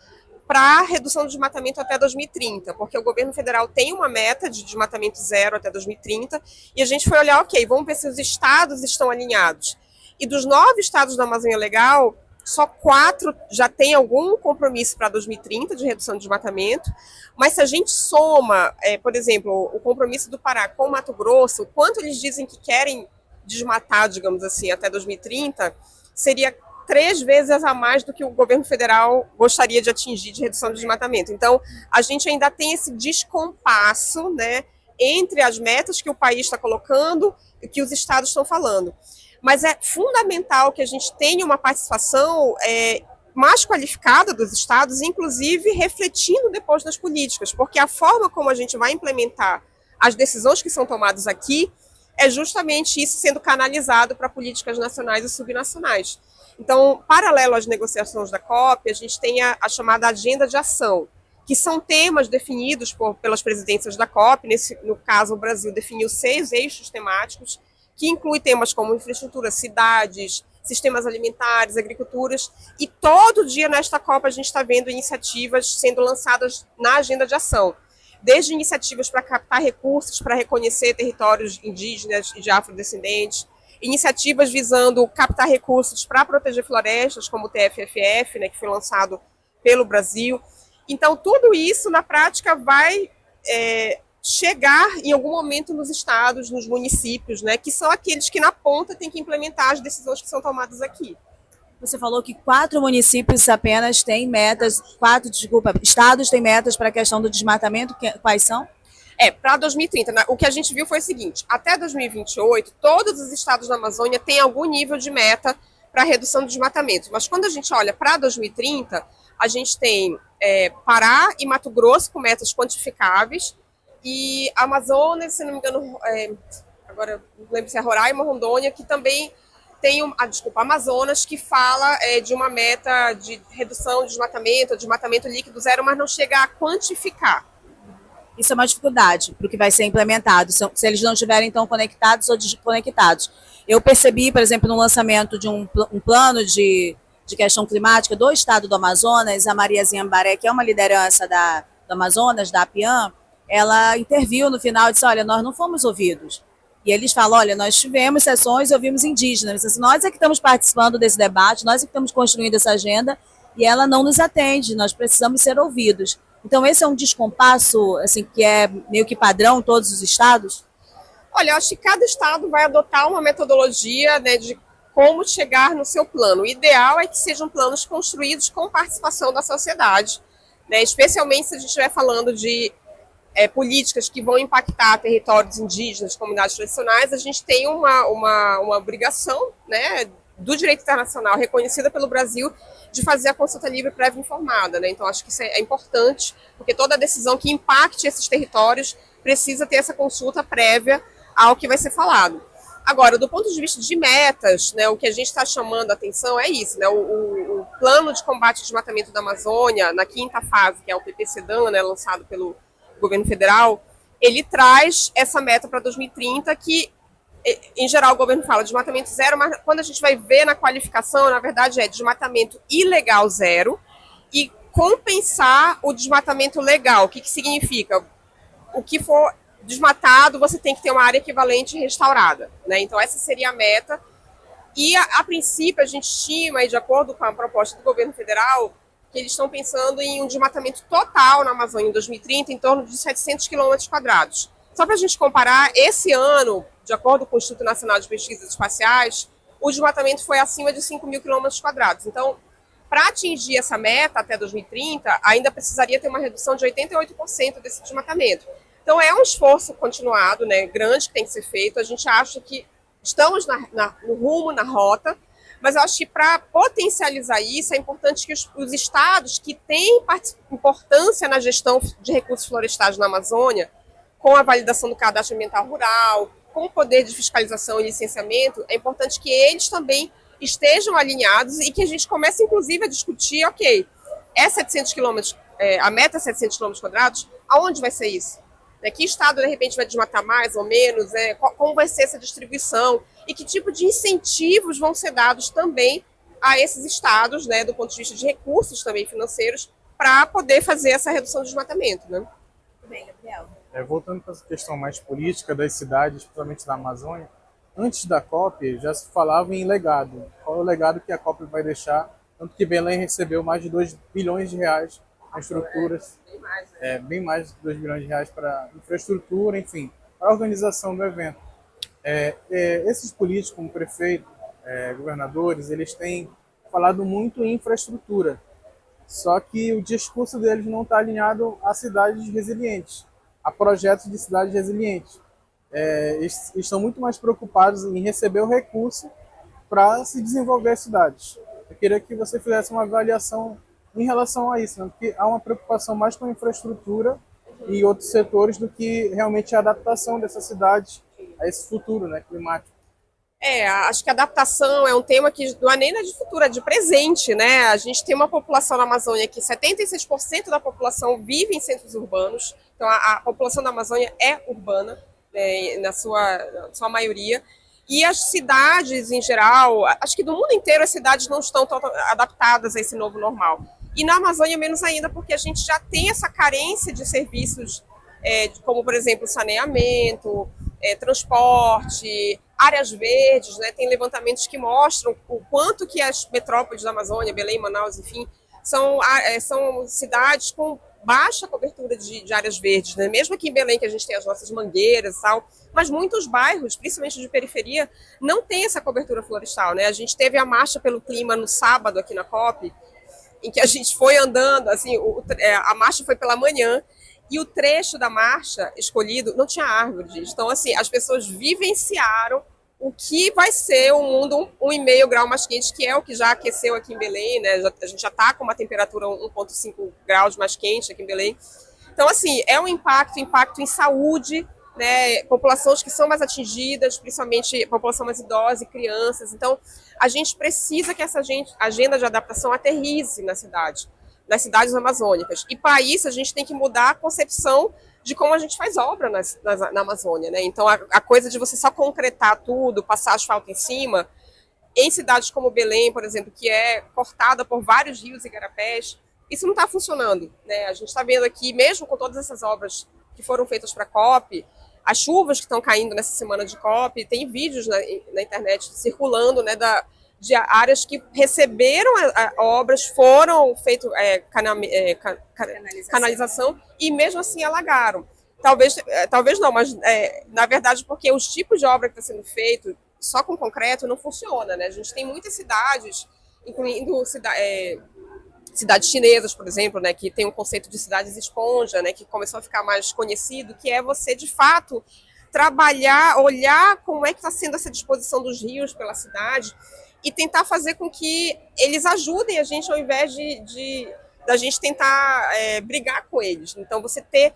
[SPEAKER 4] para a redução do desmatamento até 2030, porque o governo federal tem uma meta de desmatamento zero até 2030, e a gente foi olhar, ok, vamos ver se os estados estão alinhados. E dos 9 estados da Amazônia Legal, só 4 já têm algum compromisso para 2030 de redução de desmatamento, mas se a gente soma, por exemplo, o compromisso do Pará com o Mato Grosso, quanto eles dizem que querem desmatar, digamos assim, até 2030, seria 3 vezes a mais do que o governo federal gostaria de atingir de redução de desmatamento. Então, a gente ainda tem esse descompasso, né, entre as metas que o país está colocando e que os estados estão falando. Mas é fundamental que a gente tenha uma participação mais qualificada dos estados, inclusive refletindo depois nas políticas, porque a forma como a gente vai implementar as decisões que são tomadas aqui é justamente isso sendo canalizado para políticas nacionais e subnacionais. Então, paralelo às negociações da COP, a gente tem a chamada agenda de ação, que são temas definidos pelas presidências da COP. No caso, o Brasil definiu 6 eixos temáticos, que inclui temas como infraestrutura, cidades, sistemas alimentares, agriculturas, e todo dia nesta COP a gente está vendo iniciativas sendo lançadas na agenda de ação, desde iniciativas para captar recursos para reconhecer territórios indígenas e de afrodescendentes, iniciativas visando captar recursos para proteger florestas, como o TFFF, né, que foi lançado pelo Brasil. Então, tudo isso, na prática, vai chegar em algum momento nos estados, nos municípios, né, que são aqueles que na ponta têm que implementar as decisões que são tomadas aqui.
[SPEAKER 1] Você falou que 4 municípios apenas têm metas, estados têm metas para a questão do desmatamento, quais são?
[SPEAKER 4] Para 2030, o que a gente viu foi o seguinte: até 2028, todos os estados da Amazônia têm algum nível de meta para redução do desmatamento, mas quando a gente olha para 2030, a gente tem Pará e Mato Grosso com metas quantificáveis, e Amazonas, se não me engano, agora não lembro se é Roraima ou Rondônia, que também tem Amazonas, que fala de uma meta de redução de desmatamento líquido zero, mas não chega a quantificar.
[SPEAKER 1] Isso é uma dificuldade para o que vai ser implementado, se eles não estiverem tão conectados ou desconectados. Eu percebi, por exemplo, no lançamento de um plano de questão climática do estado do Amazonas, a Mariazinha Mbaré, que é uma liderança do Amazonas, da APIAM, ela interviu no final e disse, olha, nós não fomos ouvidos. E eles falam, olha, nós tivemos sessões e ouvimos indígenas. Assim, nós é que estamos participando desse debate, nós é que estamos construindo essa agenda e ela não nos atende, nós precisamos ser ouvidos. Então, esse é um descompasso assim, que é meio que padrão em todos os estados?
[SPEAKER 4] Olha, eu acho que cada estado vai adotar uma metodologia, né, de como chegar no seu plano. O ideal é que sejam planos construídos com participação da sociedade, né, especialmente se a gente estiver falando de políticas que vão impactar territórios indígenas, comunidades tradicionais. A gente tem uma obrigação, né, do direito internacional reconhecida pelo Brasil de fazer a consulta livre prévia informada, né? Então, acho que isso é importante, porque toda decisão que impacte esses territórios precisa ter essa consulta prévia ao que vai ser falado. Agora, do ponto de vista de metas, né, o que a gente está chamando a atenção é isso, né, o plano de combate ao desmatamento da Amazônia, na 5ª fase, que é o PPCDAN, né, lançado pelo governo federal, ele traz essa meta para 2030, que, em geral, o governo fala desmatamento zero, mas quando a gente vai ver na qualificação, na verdade, é desmatamento ilegal zero e compensar o desmatamento legal. O que significa? O que for desmatado, você tem que ter uma área equivalente restaurada, né? Então, essa seria a meta. E, a princípio, a gente estima, de acordo com a proposta do governo federal, que eles estão pensando em um desmatamento total na Amazônia em 2030, em torno de 700 km². Só para a gente comparar, esse ano, de acordo com o Instituto Nacional de Pesquisas Espaciais, o desmatamento foi acima de 5.000 km². Então, para atingir essa meta até 2030, ainda precisaria ter uma redução de 88% desse desmatamento. Então, é um esforço continuado, né, grande, que tem que ser feito. A gente acha que estamos no rumo, na rota, mas eu acho que para potencializar isso, é importante que os estados que têm importância na gestão de recursos florestais na Amazônia, com a validação do cadastro ambiental rural, com o poder de fiscalização e licenciamento, é importante que eles também estejam alinhados e que a gente comece, inclusive, a discutir, ok, é 700 quilômetros, a meta é 700 km², aonde vai ser isso? Que estado, de repente, vai desmatar mais ou menos? Como vai ser essa distribuição? E que tipo de incentivos vão ser dados também a esses estados, né, do ponto de vista de recursos também financeiros, para poder fazer essa redução do desmatamento, né?
[SPEAKER 1] Muito bem, Gabriel.
[SPEAKER 5] Voltando para essa questão mais política das cidades, principalmente da Amazônia, antes da COP já se falava em legado. Qual é o legado que a COP vai deixar? Tanto que Belém recebeu mais de 2 bilhões de reais em estruturas, bem mais de 2 bilhões de reais para infraestrutura, enfim, para a organização do evento. Esses políticos, como prefeito, governadores, eles têm falado muito em infraestrutura, só que o discurso deles não está alinhado a cidades resilientes, a projetos de cidades resilientes. Eles estão muito mais preocupados em receber o recurso para se desenvolver as cidades. Eu queria que você fizesse uma avaliação em relação a isso, né? Porque há uma preocupação mais com a infraestrutura e outros setores do que realmente a adaptação dessas cidades a esse futuro, né, climático.
[SPEAKER 4] Acho que a adaptação é um tema que não é nem de futuro, é de presente, né? A gente tem uma população na Amazônia que 76% da população vive em centros urbanos, então a população da Amazônia é urbana, na sua maioria, e as cidades em geral, acho que do mundo inteiro as cidades não estão adaptadas a esse novo normal. E na Amazônia menos ainda, porque a gente já tem essa carência de serviços, como por exemplo saneamento, transporte, áreas verdes, né? Tem levantamentos que mostram o quanto que as metrópoles da Amazônia, Belém, Manaus, enfim, são cidades com baixa cobertura de áreas verdes, né? Mesmo aqui em Belém, que a gente tem as nossas mangueiras e tal, mas muitos bairros, principalmente de periferia, não tem essa cobertura florestal, né? A gente teve a marcha pelo clima no sábado aqui na COP, em que a gente foi andando, assim, a marcha foi pela manhã, e o trecho da marcha escolhido não tinha árvore, gente. Então, assim, as pessoas vivenciaram o que vai ser um mundo 1,5 grau mais quente, que é o que já aqueceu aqui em Belém, né? A gente já está com uma temperatura 1,5 graus mais quente aqui em Belém. Então, assim, é um impacto em saúde, né? Populações que são mais atingidas, principalmente população mais idosa e crianças. Então, a gente precisa que essa agenda de adaptação aterrize nas cidades amazônicas. E para isso a gente tem que mudar a concepção de como a gente faz obra na Amazônia, né? Então a coisa de você só concretar tudo, passar asfalto em cima, em cidades como Belém, por exemplo, que é cortada por vários rios e igarapés, isso não está funcionando, né? A gente está vendo aqui, mesmo com todas essas obras que foram feitas para a COP, as chuvas que estão caindo nessa semana de COP, tem vídeos na internet circulando, né, de áreas que receberam obras, foram feitas canalização e mesmo assim alagaram. Talvez não, mas na verdade porque os tipos de obra que está sendo feito só com concreto não funciona, né? A gente tem muitas cidades, incluindo cidades chinesas, por exemplo, né, que tem um conceito de cidades esponja, né, que começou a ficar mais conhecido, que é você de fato trabalhar, olhar como é que está sendo essa disposição dos rios pela cidade e tentar fazer com que eles ajudem a gente, ao invés da gente tentar brigar com eles. Então, você ter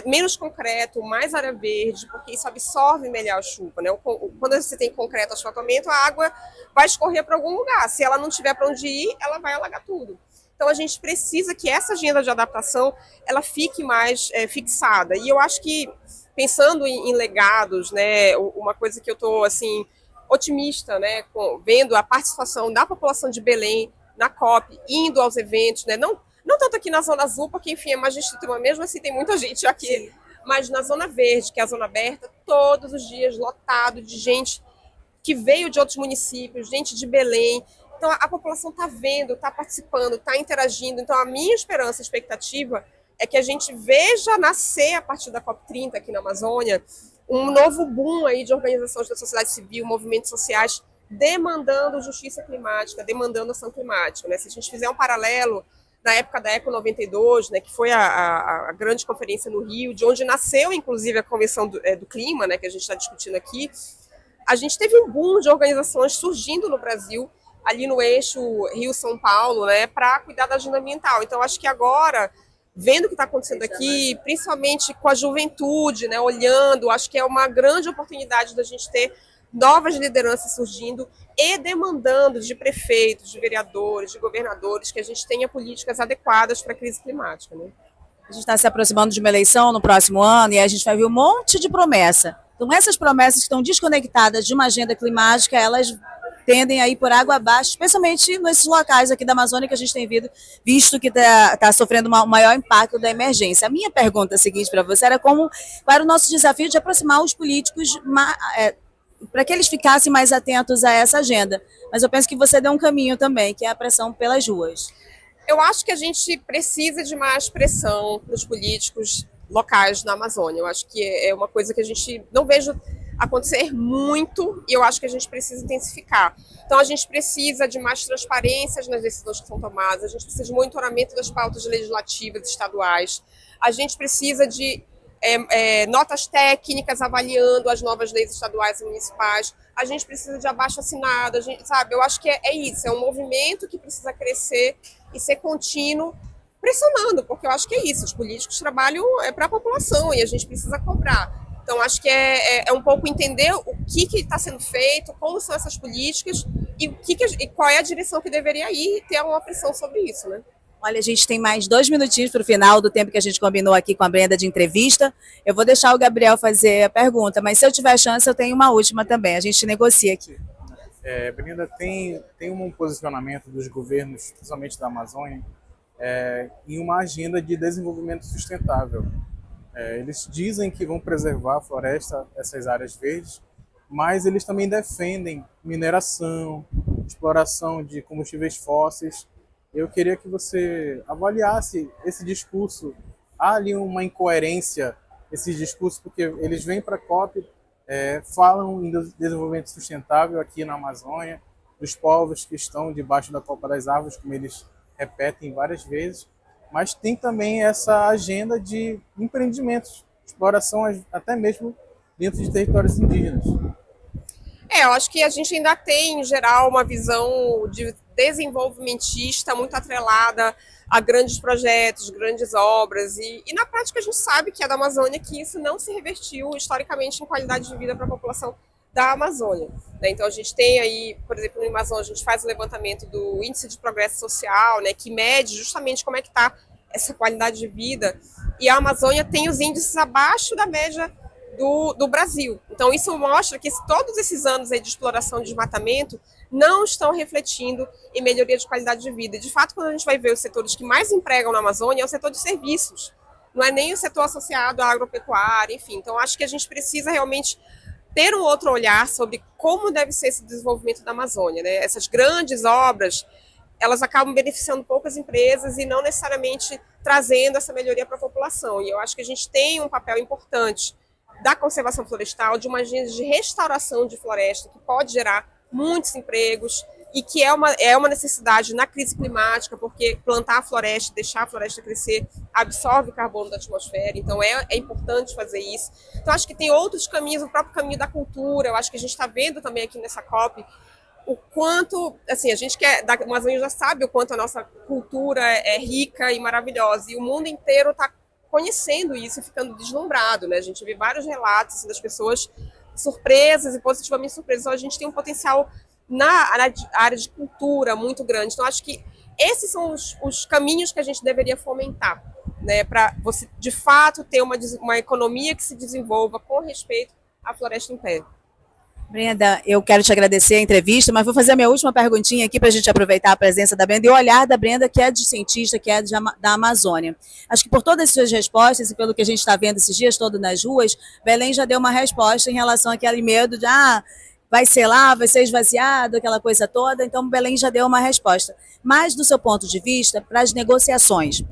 [SPEAKER 4] menos concreto, mais área verde, porque isso absorve melhor a chuva, né? Quando você tem concreto, asfaltamento, a água vai escorrer para algum lugar. Se ela não tiver para onde ir, ela vai alagar tudo. Então, a gente precisa que essa agenda de adaptação ela fique mais fixada. E eu acho que, pensando em legados, né, uma coisa que eu estou assim, otimista, né, vendo a participação da população de Belém na COP, indo aos eventos, né, não tanto aqui na Zona Azul, porque, enfim, é mais distrito, mas mesmo assim tem muita gente aqui, sim, mas na Zona Verde, que é a zona aberta, todos os dias lotado de gente que veio de outros municípios, gente de Belém. Então, a população está vendo, está participando, está interagindo. Então, a minha esperança, expectativa, é que a gente veja nascer, a partir da COP30 aqui na Amazônia, um novo boom aí de organizações da sociedade civil, movimentos sociais, demandando justiça climática, demandando ação climática, né? Se a gente fizer um paralelo na época da Eco 92, né, que foi a grande conferência no Rio, de onde nasceu, inclusive, a Convenção do Clima, né, que a gente está discutindo aqui, a gente teve um boom de organizações surgindo no Brasil, ali no eixo Rio-São Paulo, né, para cuidar da agenda ambiental. Então, acho que agora, vendo o que está acontecendo aqui, principalmente com a juventude, né, olhando, acho que é uma grande oportunidade da gente ter novas lideranças surgindo e demandando de prefeitos, de vereadores, de governadores, que a gente tenha políticas adequadas para a crise climática, né?
[SPEAKER 1] A gente está se aproximando de uma eleição no próximo ano e a gente vai ver um monte de promessa. Então, essas promessas que estão desconectadas de uma agenda climática, elas tendem a ir por água abaixo, especialmente nesses locais aqui da Amazônia que a gente tem visto que está sofrendo um maior impacto da emergência. A minha pergunta seguinte para você era qual era o nosso desafio de aproximar os políticos para que eles ficassem mais atentos a essa agenda. Mas eu penso que você deu um caminho também, que é a pressão pelas ruas.
[SPEAKER 4] Eu acho que a gente precisa de mais pressão para os políticos locais na Amazônia. Eu acho que é uma coisa que a gente não vejo acontecer muito e eu acho que a gente precisa intensificar. Então, a gente precisa de mais transparências nas decisões que são tomadas, a gente precisa de monitoramento das pautas legislativas estaduais, a gente precisa de notas técnicas avaliando as novas leis estaduais e municipais, a gente precisa de abaixo-assinado, sabe? Eu acho que é isso, é um movimento que precisa crescer e ser contínuo, pressionando, porque eu acho que é isso, os políticos trabalham para a população e a gente precisa cobrar. Então, acho que é um pouco entender o que está sendo feito, como são essas políticas e qual é a direção que deveria ir e ter uma pressão sobre isso, né?
[SPEAKER 1] Olha, a gente tem mais 2 minutinhos para o final do tempo que a gente combinou aqui com a Brenda de entrevista. Eu vou deixar o Gabriel fazer a pergunta, mas se eu tiver chance, eu tenho uma última também. A gente negocia aqui.
[SPEAKER 5] Brenda, tem um posicionamento dos governos, principalmente da Amazônia, em uma agenda de desenvolvimento sustentável. Eles dizem que vão preservar a floresta, essas áreas verdes, mas eles também defendem mineração, exploração de combustíveis fósseis. Eu queria que você avaliasse esse discurso. Há ali uma incoerência, esse discurso, porque eles vêm para a COP, falam em desenvolvimento sustentável aqui na Amazônia, dos povos que estão debaixo da copa das árvores, como eles repetem várias vezes, mas tem também essa agenda de empreendimentos, exploração até mesmo dentro de territórios indígenas.
[SPEAKER 4] Eu acho que a gente ainda tem, em geral, uma visão de desenvolvimentista muito atrelada a grandes projetos, grandes obras, e na prática a gente sabe que é da Amazônia que isso não se revertiu historicamente em qualidade de vida para a população da Amazônia, né? Então a gente tem aí, por exemplo, no Amazônia a gente faz o levantamento do Índice de Progresso Social, né, que mede justamente como é que está essa qualidade de vida, e a Amazônia tem os índices abaixo da média do Brasil. Então isso mostra que todos esses anos aí de exploração e desmatamento não estão refletindo em melhoria de qualidade de vida. De fato, quando a gente vai ver os setores que mais empregam na Amazônia, é o setor de serviços, não é nem o setor associado à agropecuária, enfim. Então acho que a gente precisa realmente ter um outro olhar sobre como deve ser esse desenvolvimento da Amazônia, né? Essas grandes obras, elas acabam beneficiando poucas empresas e não necessariamente trazendo essa melhoria para a população. E eu acho que a gente tem um papel importante da conservação florestal, de uma agenda de restauração de floresta, que pode gerar muitos empregos e que é uma necessidade na crise climática, porque plantar a floresta, deixar a floresta crescer, absorve carbono da atmosfera, então é importante fazer isso. Então acho que tem outros caminhos, o próprio caminho da cultura, eu acho que a gente está vendo também aqui nessa COP o quanto, assim, a gente que é da Amazônia já sabe o quanto a nossa cultura é rica e maravilhosa, e o mundo inteiro está conhecendo isso e ficando deslumbrado, né? A gente vê vários relatos assim, das pessoas surpresas e positivamente surpresas. Então, a gente tem um potencial na área de cultura muito grande. Então, acho que esses são os caminhos que a gente deveria fomentar, né? Para você, de fato, ter uma economia que se desenvolva com respeito à floresta em pé.
[SPEAKER 1] Brenda, eu quero te agradecer a entrevista, mas vou fazer a minha última perguntinha aqui para a gente aproveitar a presença da Brenda e o olhar da Brenda, que é de cientista, que é da Amazônia. Acho que por todas as suas respostas e pelo que a gente está vendo esses dias todos nas ruas, Belém já deu uma resposta em relação àquele medo de vai ser lá, vai ser esvaziado, aquela coisa toda. Então, Belém já deu uma resposta. Mas, do seu ponto de vista, para as negociações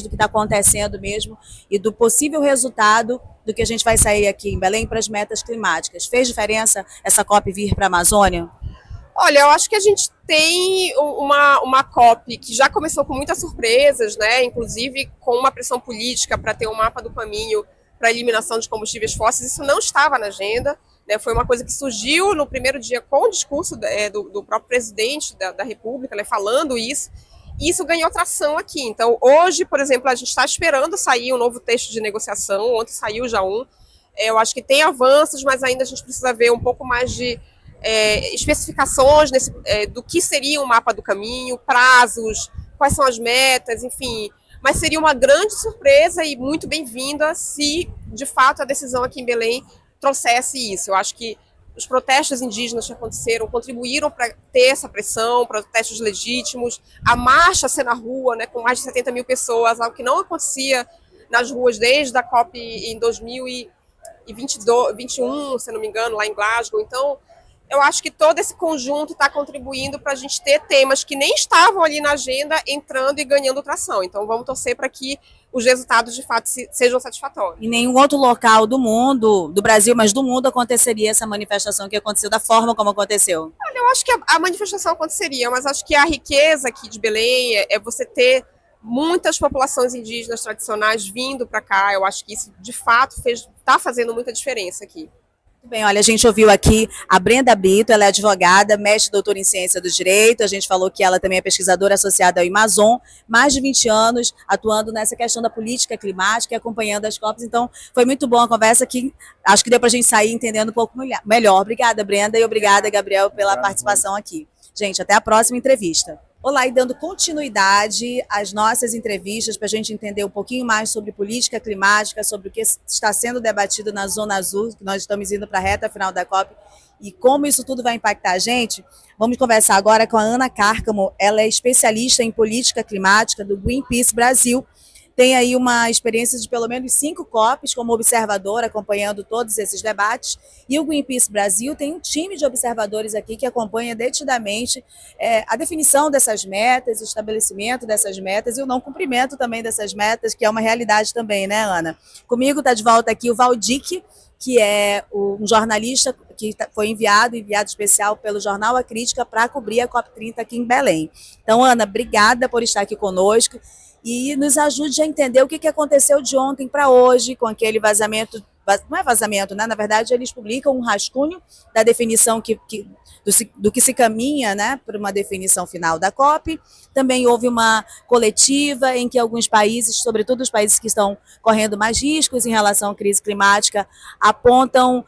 [SPEAKER 1] do que está acontecendo mesmo e do possível resultado do que a gente vai sair aqui em Belém para as metas climáticas. Fez diferença essa COP vir para a Amazônia?
[SPEAKER 4] Olha, eu acho que a gente tem uma COP que já começou com muitas surpresas, né? Inclusive com uma pressão política para ter um mapa do caminho para a eliminação de combustíveis fósseis. Isso não estava na agenda. Né, foi uma coisa que surgiu no primeiro dia com o discurso do próprio presidente da República, né, falando isso, e isso ganhou tração aqui. Então, hoje, por exemplo, a gente está esperando sair um novo texto de negociação, ontem saiu já um. Eu acho que tem avanços, mas ainda a gente precisa ver um pouco mais de especificações do que seria um mapa do caminho, prazos, quais são as metas, enfim. Mas seria uma grande surpresa e muito bem-vinda se, de fato, a decisão aqui em Belém trouxesse isso. Eu acho que os protestos indígenas que aconteceram contribuíram para ter essa pressão, protestos legítimos, a marcha ser na rua, né, com mais de 70 mil pessoas, algo que não acontecia nas ruas desde a COP em 2021, se não me engano, lá em Glasgow. Então, eu acho que todo esse conjunto está contribuindo para a gente ter temas que nem estavam ali na agenda entrando e ganhando tração. Então, vamos torcer para que os resultados, de fato, sejam satisfatórios.
[SPEAKER 1] Em nenhum outro local do mundo, do Brasil, mas do mundo, aconteceria essa manifestação que aconteceu da forma como aconteceu?
[SPEAKER 4] Olha, eu acho que a manifestação aconteceria, mas acho que a riqueza aqui de Belém é você ter muitas populações indígenas tradicionais vindo para cá. Eu acho que isso, de fato, está fazendo muita diferença aqui.
[SPEAKER 1] Bem, olha, a gente ouviu aqui a Brenda Brito, ela é advogada, mestre e doutora em ciência do direito, a gente falou que ela também é pesquisadora associada ao Amazon, mais de 20 anos atuando nessa questão da política climática e acompanhando as COPs, então foi muito boa a conversa que acho que deu para a gente sair entendendo um pouco melhor. Obrigada, Brenda, e obrigada, Gabriel, pela participação aqui. Gente, até a próxima entrevista. Olá, e dando continuidade às nossas entrevistas para a gente entender um pouquinho mais sobre política climática, sobre o que está sendo debatido na Zona Azul, que nós estamos indo para a reta final da COP, e como isso tudo vai impactar a gente. Vamos conversar agora com a Ana Cárcamo, ela é especialista em política climática do Greenpeace Brasil, tem aí uma experiência de pelo menos 5 COPs como observadora, acompanhando todos esses debates. E o Greenpeace Brasil tem um time de observadores aqui que acompanha detidamente a definição dessas metas, o estabelecimento dessas metas e o não cumprimento também dessas metas, que é uma realidade também, né, Ana? Comigo está de volta aqui o Valdic, que é um jornalista que foi enviado especial pelo jornal A Crítica para cobrir a COP30 aqui em Belém. Então, Ana, obrigada por estar aqui conosco. E nos ajude a entender o que aconteceu de ontem para hoje, com aquele vazamento, não é vazamento, né? Na verdade, eles publicam um rascunho da definição do que se caminha, né, para uma definição final da COP. Também houve uma coletiva em que alguns países, sobretudo os países que estão correndo mais riscos em relação à crise climática, apontam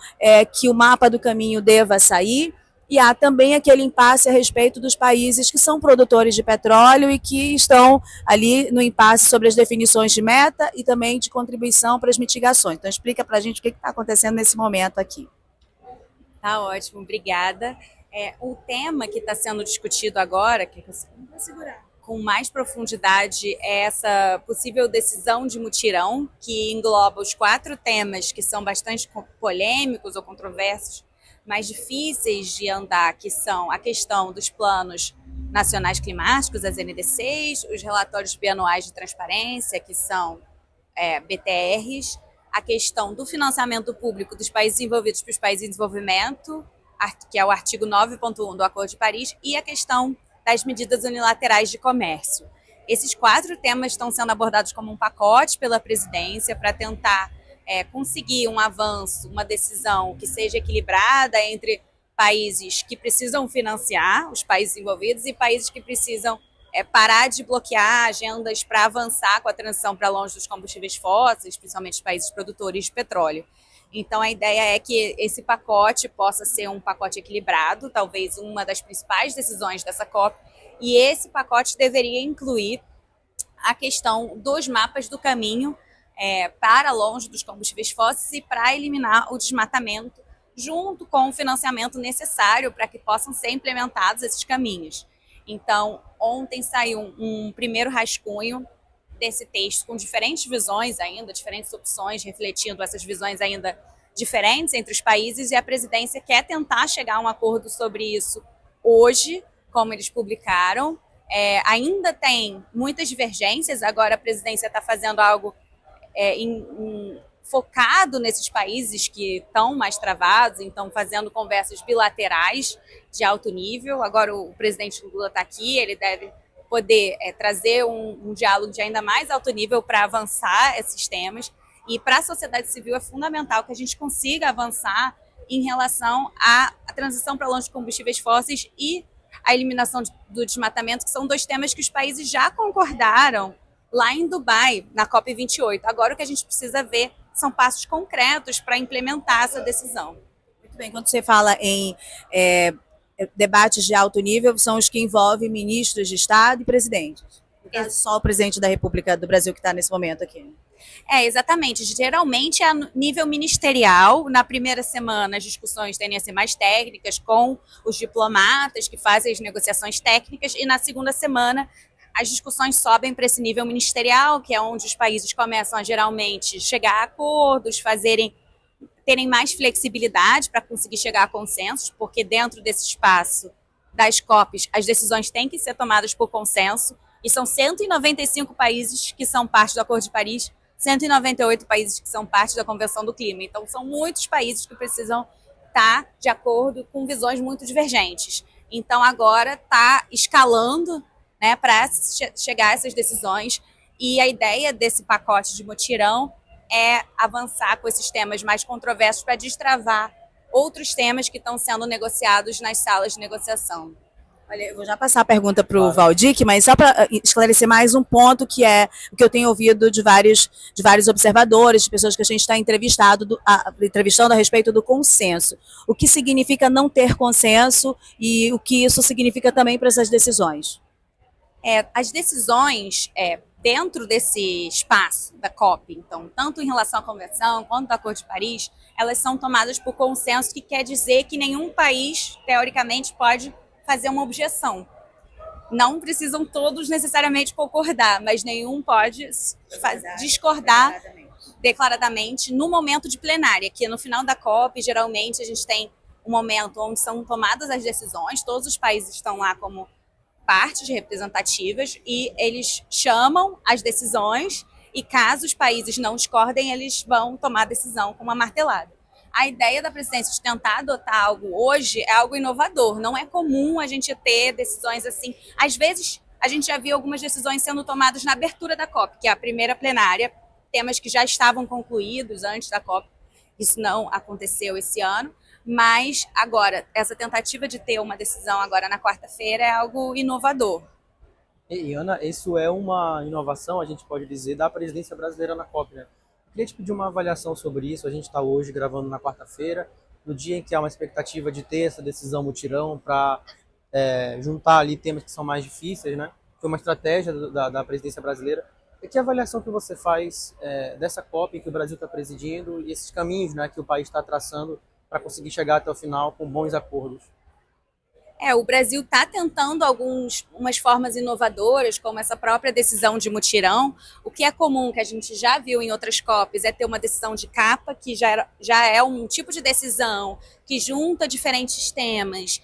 [SPEAKER 1] que o mapa do caminho deva sair. E há também aquele impasse a respeito dos países que são produtores de petróleo e que estão ali no impasse sobre as definições de meta e também de contribuição para as mitigações. Então, explica para a gente o que está acontecendo nesse momento aqui.
[SPEAKER 6] Tá ótimo, obrigada. O tema que está sendo discutido agora, com mais profundidade, é essa possível decisão de mutirão, que engloba os 4 temas que são bastante polêmicos ou controversos, mais difíceis de andar, que são a questão dos planos nacionais climáticos, as NDCs, os relatórios bianuais de transparência, que são BTRs, a questão do financiamento público dos países envolvidos para os países em desenvolvimento, que é o artigo 9.1 do Acordo de Paris, e a questão das medidas unilaterais de comércio. Esses 4 temas estão sendo abordados como um pacote pela presidência para tentar conseguir um avanço, uma decisão que seja equilibrada entre países que precisam financiar, os países envolvidos, e países que precisam parar de bloquear agendas para avançar com a transição para longe dos combustíveis fósseis, principalmente os países produtores de petróleo. Então, a ideia é que esse pacote possa ser um pacote equilibrado, talvez uma das principais decisões dessa COP, e esse pacote deveria incluir a questão dos mapas do caminho para longe dos combustíveis fósseis e para eliminar o desmatamento, junto com o financiamento necessário para que possam ser implementados esses caminhos. Então, ontem saiu um primeiro rascunho desse texto com diferentes visões ainda, diferentes opções, refletindo essas visões ainda diferentes entre os países, e a presidência quer tentar chegar a um acordo sobre isso hoje, como eles publicaram. Ainda tem muitas divergências, agora a presidência está fazendo algo focado nesses países que estão mais travados, então fazendo conversas bilaterais de alto nível. Agora o presidente Lula está aqui, ele deve poder trazer um diálogo de ainda mais alto nível para avançar esses temas. E para a sociedade civil é fundamental que a gente consiga avançar em relação à transição para longe de combustíveis fósseis e a eliminação do desmatamento, que são dois temas que os países já concordaram lá em Dubai, na COP28. Agora o que a gente precisa ver são passos concretos para implementar essa decisão.
[SPEAKER 1] Muito bem, quando você fala em debates de alto nível, são os que envolvem ministros de Estado e presidentes. É só o presidente da República do Brasil que está nesse momento aqui.
[SPEAKER 6] Exatamente. Geralmente é a nível ministerial. Na primeira semana as discussões tendem a ser mais técnicas com os diplomatas que fazem as negociações técnicas, e na segunda semana as discussões sobem para esse nível ministerial, que é onde os países começam a geralmente chegar a acordos, terem mais flexibilidade para conseguir chegar a consensos, porque dentro desse espaço das COPs as decisões têm que ser tomadas por consenso, e são 195 países que são parte do Acordo de Paris, 198 países que são parte da Convenção do Clima. Então são muitos países que precisam estar de acordo com visões muito divergentes. Então agora está escalando, né, para chegar a essas decisões, e a ideia desse pacote de mutirão é avançar com esses temas mais controversos para destravar outros temas que estão sendo negociados nas salas de negociação.
[SPEAKER 1] Olha, eu vou já passar a pergunta para o Valdir, mas só para esclarecer mais um ponto, que é o que eu tenho ouvido de vários observadores, de pessoas que a gente está entrevistando a respeito do consenso. O que significa não ter consenso e o que isso significa também para essas decisões?
[SPEAKER 6] As decisões dentro desse espaço da COP, então, tanto em relação à Convenção quanto ao Acordo de Paris, elas são tomadas por consenso, que quer dizer que nenhum país, teoricamente, pode fazer uma objeção. Não precisam todos necessariamente concordar, mas nenhum pode discordar declaradamente no momento de plenária, que no final da COP, geralmente, a gente tem um momento onde são tomadas as decisões, todos os países estão lá como partes representativas e eles chamam as decisões, e caso os países não discordem, eles vão tomar a decisão com uma martelada. A ideia da presidência de tentar adotar algo hoje é algo inovador. Não é comum a gente ter decisões assim. Às vezes, a gente já viu algumas decisões sendo tomadas na abertura da COP, que é a primeira plenária, temas que já estavam concluídos antes da COP. Isso não aconteceu esse ano, mas agora, essa tentativa de ter uma decisão agora na quarta-feira é algo inovador.
[SPEAKER 3] E, Ana, isso é uma inovação, a gente pode dizer, da presidência brasileira na COP, né? Eu queria te pedir uma avaliação sobre isso. A gente está hoje gravando na quarta-feira, no dia em que há uma expectativa de ter essa decisão mutirão para juntar ali temas que são mais difíceis, né? Foi uma estratégia da presidência brasileira. E que avaliação que você faz dessa COP que o Brasil está presidindo e esses caminhos, né, que o país está traçando para conseguir chegar até o final com bons acordos?
[SPEAKER 6] O Brasil está tentando umas formas inovadoras, como essa própria decisão de mutirão. O que é comum, que a gente já viu em outras COPs, é ter uma decisão de capa, que já é um tipo de decisão que junta diferentes temas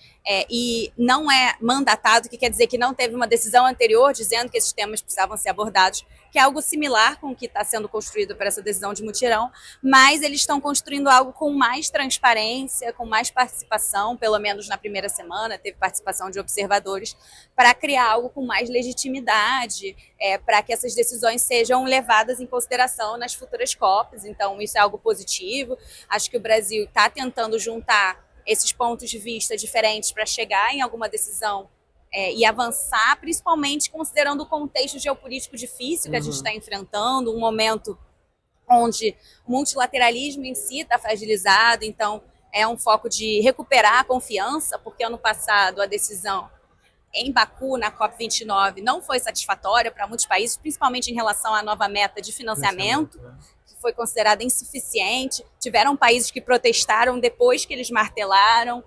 [SPEAKER 6] e não é mandatado, que quer dizer que não teve uma decisão anterior dizendo que esses temas precisavam ser abordados, que é algo similar com o que está sendo construído para essa decisão de mutirão, mas eles estão construindo algo com mais transparência, com mais participação, pelo menos na primeira semana teve participação de observadores, para criar algo com mais legitimidade, para que essas decisões sejam levadas em consideração nas futuras COPs. Então isso é algo positivo. Acho que o Brasil está tentando juntar esses pontos de vista diferentes para chegar em alguma decisão e avançar, principalmente considerando o contexto geopolítico difícil que a gente está enfrentando, um momento onde o multilateralismo em si está fragilizado, então é um foco de recuperar a confiança, porque ano passado a decisão em Baku, na COP29, não foi satisfatória para muitos países, principalmente em relação à nova meta de financiamento, que foi considerada insuficiente. Tiveram países que protestaram depois que eles martelaram,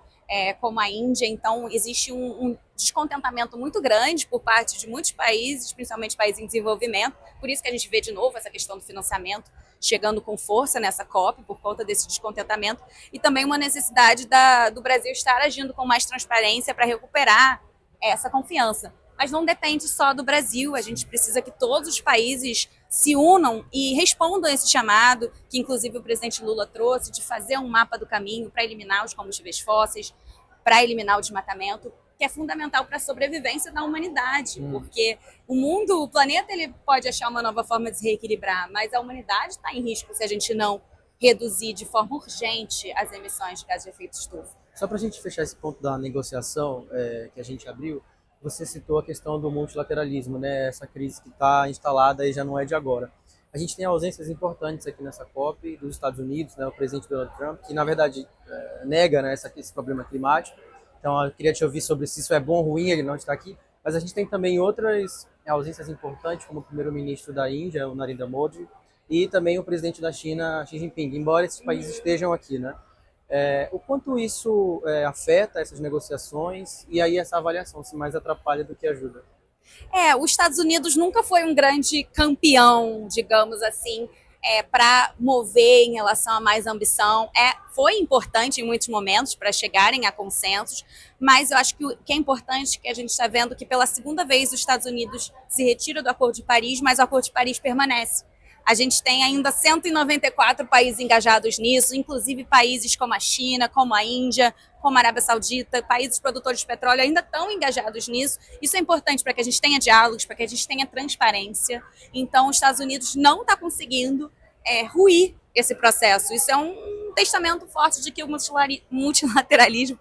[SPEAKER 6] como a Índia. Então, existe um descontentamento muito grande por parte de muitos países, principalmente países em desenvolvimento. Por isso que a gente vê de novo essa questão do financiamento chegando com força nessa COP, por conta desse descontentamento. E também uma necessidade do Brasil estar agindo com mais transparência para recuperar essa confiança. Mas não depende só do Brasil, a gente precisa que todos os países se unam e respondam a esse chamado, que inclusive o presidente Lula trouxe, de fazer um mapa do caminho para eliminar os combustíveis fósseis, para eliminar o desmatamento, que é fundamental para a sobrevivência da humanidade, porque o planeta, ele pode achar uma nova forma de se reequilibrar, mas a humanidade está em risco se a gente não reduzir de forma urgente as emissões de gases de efeito estufa.
[SPEAKER 3] Só para a gente fechar esse ponto da negociação que a gente abriu, você citou a questão do multilateralismo, né? Essa crise que está instalada e já não é de agora. A gente tem ausências importantes aqui nessa COP dos Estados Unidos, né? O presidente Donald Trump, que na verdade nega, né, esse problema climático. Então eu queria te ouvir sobre se isso é bom ou ruim, ele não está aqui. Mas a gente tem também outras ausências importantes, como o primeiro-ministro da Índia, o Narendra Modi, e também o presidente da China, Xi Jinping, embora esses países estejam aqui, né? O quanto isso afeta essas negociações e aí essa avaliação, se mais atrapalha do que ajuda?
[SPEAKER 6] Os Estados Unidos nunca foi um grande campeão, digamos assim, para mover em relação a mais ambição. Foi importante em muitos momentos para chegarem a consensos, mas eu acho que o que é importante é que a gente está vendo que pela segunda vez os Estados Unidos se retira do Acordo de Paris, mas o Acordo de Paris permanece. A gente tem ainda 194 países engajados nisso, inclusive países como a China, como a Índia, como a Arábia Saudita, países produtores de petróleo ainda estão engajados nisso. Isso é importante para que a gente tenha diálogos, para que a gente tenha transparência. Então, os Estados Unidos não está conseguindo ruir esse processo. Isso é um testamento forte de que o multilateralismo,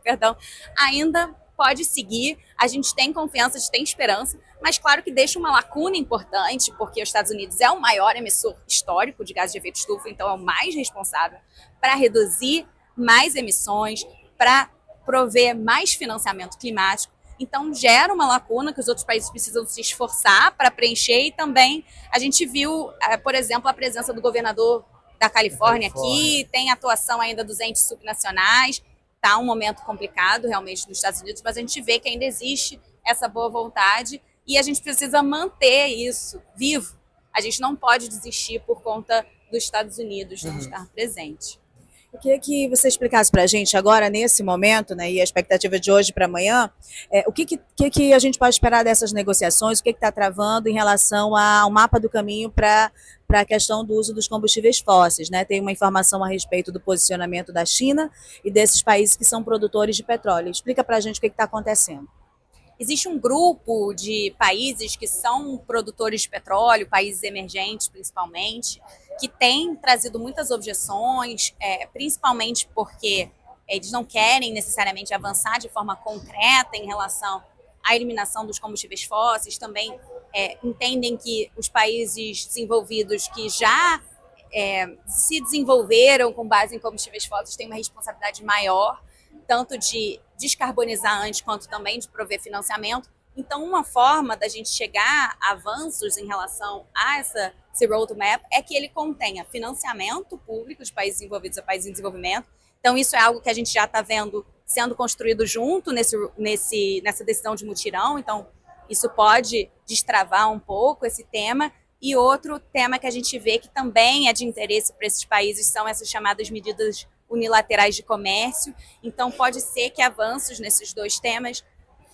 [SPEAKER 6] ainda pode seguir. A gente tem confiança, a gente tem esperança, mas claro que deixa uma lacuna importante, porque os Estados Unidos é o maior emissor histórico de gases de efeito estufa, então é o mais responsável para reduzir mais emissões, para prover mais financiamento climático. Então gera uma lacuna que os outros países precisam se esforçar para preencher, e também a gente viu, por exemplo, a presença do governador da Califórnia aqui, tem atuação ainda dos entes subnacionais. Está um momento complicado realmente nos Estados Unidos, mas a gente vê que ainda existe essa boa vontade e a gente precisa manter isso vivo. A gente não pode desistir por conta dos Estados Unidos não estar presente.
[SPEAKER 1] Eu queria que você explicasse para a gente agora, nesse momento, né, e a expectativa de hoje para amanhã, o que a gente pode esperar dessas negociações, o que está travando em relação ao mapa do caminho para a questão do uso dos combustíveis fósseis, né? Tem uma informação a respeito do posicionamento da China e desses países que são produtores de petróleo. Explica para a gente o que está acontecendo.
[SPEAKER 6] Existe um grupo de países que são produtores de petróleo, países emergentes principalmente, que têm trazido muitas objeções, principalmente porque eles não querem necessariamente avançar de forma concreta em relação à eliminação dos combustíveis fósseis. Também entendem que os países desenvolvidos que já se desenvolveram com base em combustíveis fósseis têm uma responsabilidade maior, tanto de descarbonizar antes, quanto também de prover financiamento. Então, uma forma da gente chegar a avanços em relação a esse roadmap é que ele contenha financiamento público de países desenvolvidos a países em desenvolvimento. Então, isso é algo que a gente já está vendo sendo construído junto nessa decisão de mutirão. Então, isso pode destravar um pouco esse tema. E outro tema que a gente vê que também é de interesse para esses países são essas chamadas medidas unilaterais de comércio. Então, pode ser que avanços nesses dois temas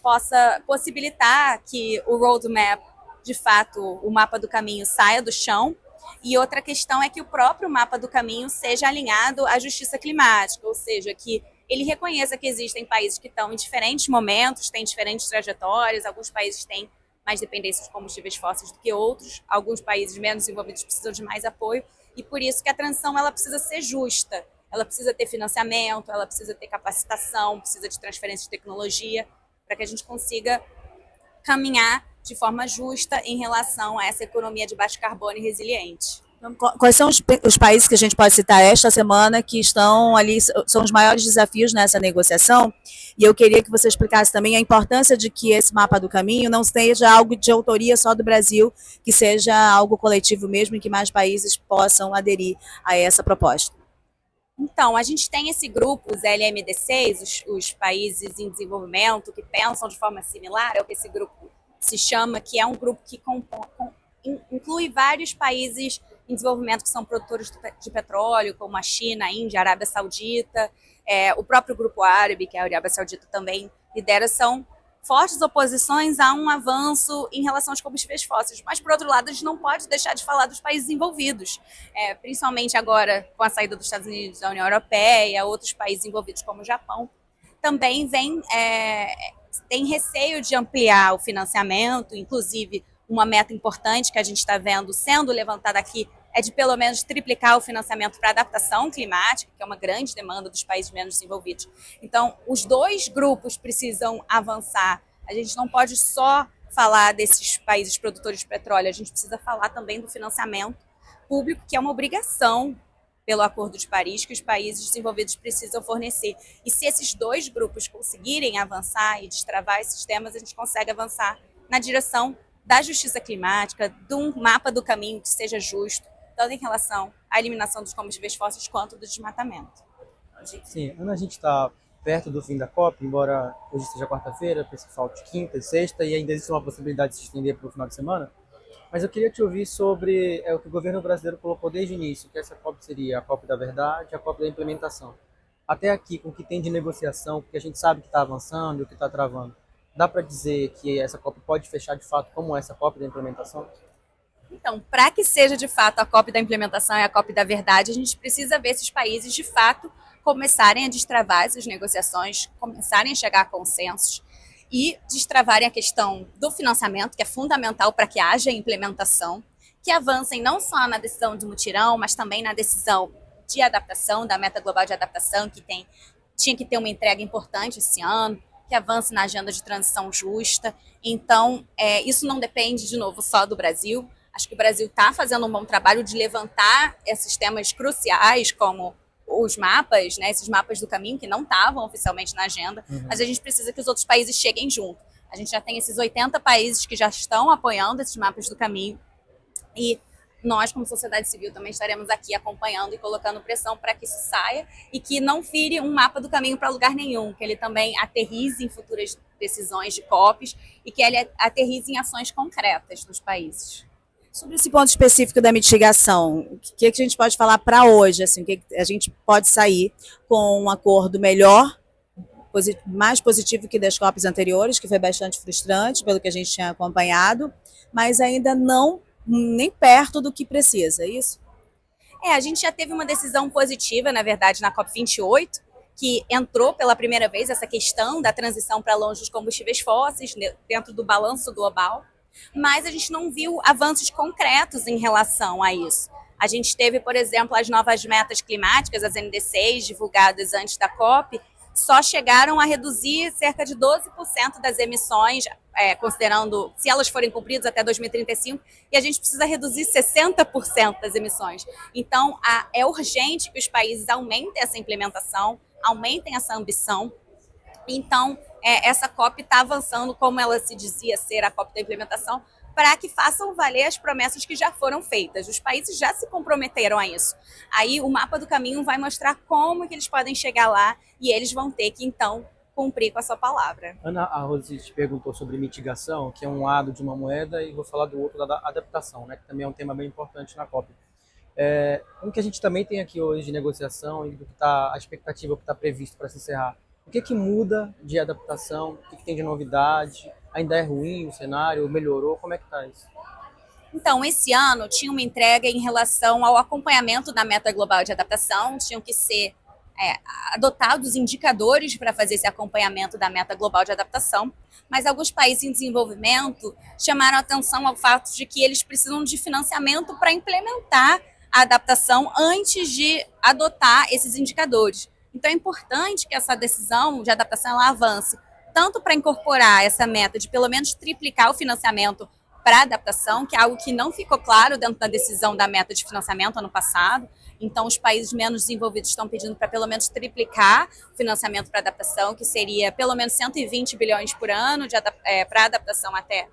[SPEAKER 6] possa possibilitar que o roadmap, de fato, o mapa do caminho saia do chão. E outra questão é que o próprio mapa do caminho seja alinhado à justiça climática, ou seja, que ele reconheça que existem países que estão em diferentes momentos, têm diferentes trajetórias, alguns países têm mais dependência de combustíveis fósseis do que outros, alguns países menos desenvolvidos precisam de mais apoio, e por isso que a transição ela precisa ser justa. ela precisa ter financiamento, ela precisa ter capacitação, precisa de transferência de tecnologia, para que a gente consiga caminhar de forma justa em relação a essa economia de baixo carbono e resiliente.
[SPEAKER 1] Então, quais são os países que a gente pode citar esta semana que estão ali, são os maiores desafios nessa negociação? E eu queria que você explicasse também a importância de que esse mapa do caminho não seja algo de autoria só do Brasil, que seja algo coletivo mesmo e que mais países possam aderir a essa proposta.
[SPEAKER 6] Então, a gente tem esse grupo, os LMD6, os países em desenvolvimento que pensam de forma similar, é o que esse grupo se chama, que é um grupo que inclui vários países em desenvolvimento que são produtores de petróleo, como a China, a Índia, a Arábia Saudita, o próprio grupo árabe, que a Arábia Saudita também lidera, são fortes oposições a um avanço em relação aos combustíveis fósseis. Mas, por outro lado, a gente não pode deixar de falar dos países envolvidos, principalmente agora com a saída dos Estados Unidos da União Europeia, outros países envolvidos como o Japão, também tem receio de ampliar o financiamento, inclusive uma meta importante que a gente está vendo sendo levantada aqui é de pelo menos triplicar o financiamento para adaptação climática, que é uma grande demanda dos países menos desenvolvidos. Então, os dois grupos precisam avançar. A gente não pode só falar desses países produtores de petróleo, a gente precisa falar também do financiamento público, que é uma obrigação pelo Acordo de Paris, que os países desenvolvidos precisam fornecer. E se esses dois grupos conseguirem avançar e destravar esses temas, a gente consegue avançar na direção da justiça climática, de um mapa do caminho que seja justo, tanto em relação à eliminação dos combustíveis fósseis quanto do desmatamento.
[SPEAKER 3] Sim, Ana, a gente está perto do fim da COP, embora hoje seja quarta-feira, penso que falte quinta e sexta, e ainda existe uma possibilidade de se estender para o final de semana. Mas eu queria te ouvir sobre o que o governo brasileiro colocou desde o início, que essa COP seria a COP da verdade, a COP da implementação. Até aqui, com o que tem de negociação, porque a gente sabe que está avançando e o que está travando, dá para dizer que essa COP pode fechar de fato como essa COP da implementação?
[SPEAKER 6] Então, para que seja de fato a COP da implementação e a COP da verdade, a gente precisa ver esses países de fato começarem a destravar essas negociações, começarem a chegar a consensos e destravarem a questão do financiamento, que é fundamental para que haja implementação, que avancem não só na decisão de mutirão, mas também na decisão de adaptação, da meta global de adaptação, que tinha que ter uma entrega importante esse ano, que avance na agenda de transição justa. Então, isso não depende, de novo, só do Brasil. Acho que o Brasil está fazendo um bom trabalho de levantar esses temas cruciais, como os mapas, né, esses mapas do caminho que não estavam oficialmente na agenda, mas a gente precisa que os outros países cheguem junto. A gente já tem esses 80 países que já estão apoiando esses mapas do caminho e nós, como sociedade civil, também estaremos aqui acompanhando e colocando pressão para que isso saia e que não vire um mapa do caminho para lugar nenhum, que ele também aterrize em futuras decisões de COPs e que ele aterrize em ações concretas nos países.
[SPEAKER 1] Sobre esse ponto específico da mitigação, o que a gente pode falar para hoje? Assim, o que a gente pode sair com um acordo melhor, mais positivo que das COPs anteriores, que foi bastante frustrante pelo que a gente tinha acompanhado, mas ainda não nem perto do que precisa, é isso?
[SPEAKER 6] A gente já teve uma decisão positiva, na verdade, na COP28, que entrou pela primeira vez essa questão da transição para longe dos combustíveis fósseis dentro do balanço global, mas a gente não viu avanços concretos em relação a isso. A gente teve, por exemplo, as novas metas climáticas, as NDCs, divulgadas antes da COP, só chegaram a reduzir cerca de 12% das emissões, considerando se elas forem cumpridas até 2035, e a gente precisa reduzir 60% das emissões. Então, é urgente que os países aumentem essa implementação, aumentem essa ambição. Então, essa COP está avançando, como ela se dizia ser a COP da implementação, para que façam valer as promessas que já foram feitas. Os países já se comprometeram a isso. Aí o mapa do caminho vai mostrar como que eles podem chegar lá e eles vão ter que, então, cumprir com a sua palavra.
[SPEAKER 3] Ana, a Rose te perguntou sobre mitigação, que é um lado de uma moeda, e vou falar do outro, da adaptação, né, que também é um tema bem importante na COP. O que a gente também tem aqui hoje de negociação e do que a expectativa que está previsto para se encerrar. O que muda de adaptação? O que tem de novidade? Ainda é ruim o cenário? Melhorou? Como é que está isso?
[SPEAKER 6] Então, esse ano tinha uma entrega em relação ao acompanhamento da meta global de adaptação, tinham que ser adotados indicadores para fazer esse acompanhamento da meta global de adaptação, mas alguns países em desenvolvimento chamaram a atenção ao fato de que eles precisam de financiamento para implementar a adaptação antes de adotar esses indicadores. Então é importante que essa decisão de adaptação ela avance, tanto para incorporar essa meta de pelo menos triplicar o financiamento para a adaptação, que é algo que não ficou claro dentro da decisão da meta de financiamento ano passado. Então, os países menos desenvolvidos estão pedindo para pelo menos triplicar o financiamento para adaptação, que seria pelo menos 120 bilhões por ano para adaptação até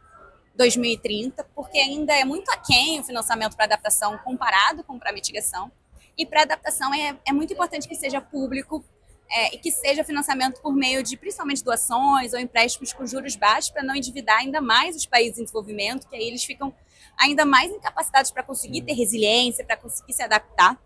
[SPEAKER 6] 2030, porque ainda é muito aquém o financiamento para adaptação comparado com para mitigação. E para adaptação é muito importante que seja público e que seja financiamento por meio de, principalmente, doações ou empréstimos com juros baixos, para não endividar ainda mais os países em desenvolvimento, que aí eles ficam ainda mais incapacitados para conseguir ter resiliência, para conseguir se adaptar.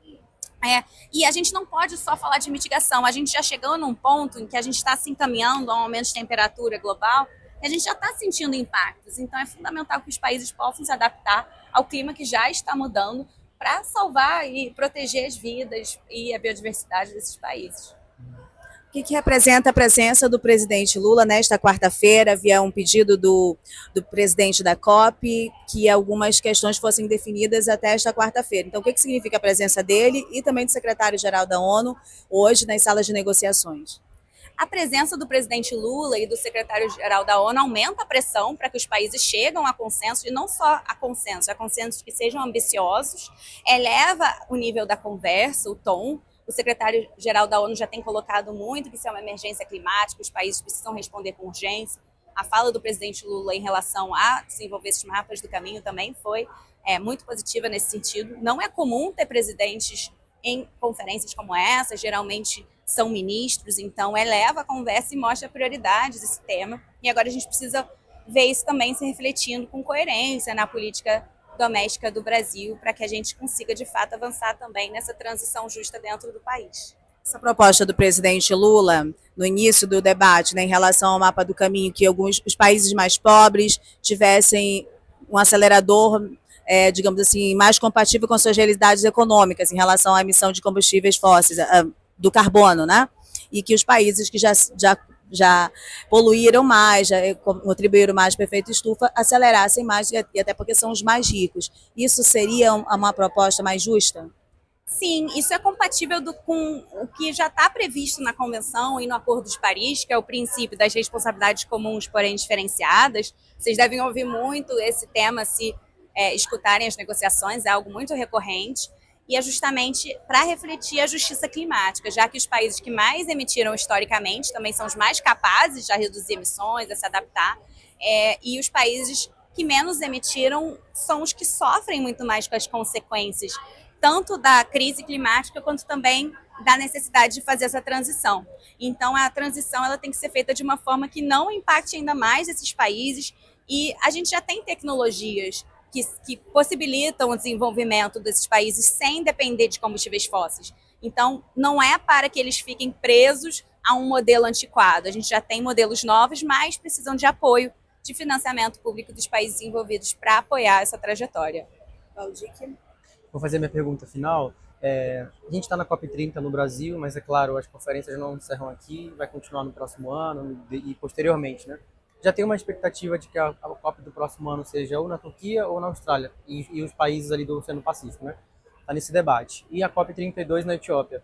[SPEAKER 6] E a gente não pode só falar de mitigação, a gente já chegou num ponto em que a gente está se encaminhando a um aumento de temperatura global, e a gente já está sentindo impactos. Então é fundamental que os países possam se adaptar ao clima que já está mudando para salvar e proteger as vidas e a biodiversidade desses países.
[SPEAKER 1] O que representa a presença do presidente Lula nesta quarta-feira? Havia um pedido do presidente da COP que algumas questões fossem definidas até esta quarta-feira. Então, o que significa a presença dele e também do secretário-geral da ONU hoje nas salas de negociações?
[SPEAKER 6] A presença do presidente Lula e do secretário-geral da ONU aumenta a pressão para que os países cheguem a consenso, e não só a consensos que sejam ambiciosos, eleva o nível da conversa, o tom. O secretário-geral da ONU já tem colocado muito que isso é uma emergência climática, os países precisam responder com urgência. A fala do presidente Lula em relação a desenvolver esses mapas do caminho também foi muito positiva nesse sentido. Não é comum ter presidentes em conferências como essa, geralmente são ministros, então eleva a conversa e mostra prioridades desse tema. E agora a gente precisa ver isso também se refletindo com coerência na política doméstica do Brasil, para que a gente consiga, de fato, avançar também nessa transição justa dentro do país.
[SPEAKER 1] Essa proposta do presidente Lula, no início do debate, né, em relação ao mapa do caminho, que os países mais pobres tivessem um acelerador, digamos assim, mais compatível com suas realidades econômicas em relação à emissão de combustíveis fósseis, do carbono, né? E que os países que já poluíram mais, já contribuíram mais para o efeito estufa, acelerassem mais, e até porque são os mais ricos. Isso seria uma proposta mais justa?
[SPEAKER 6] Sim, isso é compatível com o que já está previsto na Convenção e no Acordo de Paris, que é o princípio das responsabilidades comuns, porém diferenciadas. Vocês devem ouvir muito esse tema se escutarem as negociações, é algo muito recorrente. E é justamente para refletir a justiça climática, já que os países que mais emitiram historicamente também são os mais capazes de reduzir emissões, a se adaptar, e os países que menos emitiram são os que sofrem muito mais com as consequências, tanto da crise climática quanto também da necessidade de fazer essa transição. Então, a transição ela tem que ser feita de uma forma que não impacte ainda mais esses países, e a gente já tem tecnologias que possibilitam o desenvolvimento desses países sem depender de combustíveis fósseis. Então, não é para que eles fiquem presos a um modelo antiquado. A gente já tem modelos novos, mas precisam de apoio de financiamento público dos países envolvidos para apoiar essa trajetória.
[SPEAKER 1] Valdir?
[SPEAKER 3] Vou fazer minha pergunta final. A gente está na COP30 no Brasil, mas é claro, as conferências não encerram aqui, vai continuar no próximo ano e posteriormente, né? Já tem uma expectativa de que a COP do próximo ano seja ou na Turquia ou na Austrália, e os países ali do Oceano Pacífico, né? Tá nesse debate. E a COP32 na Etiópia.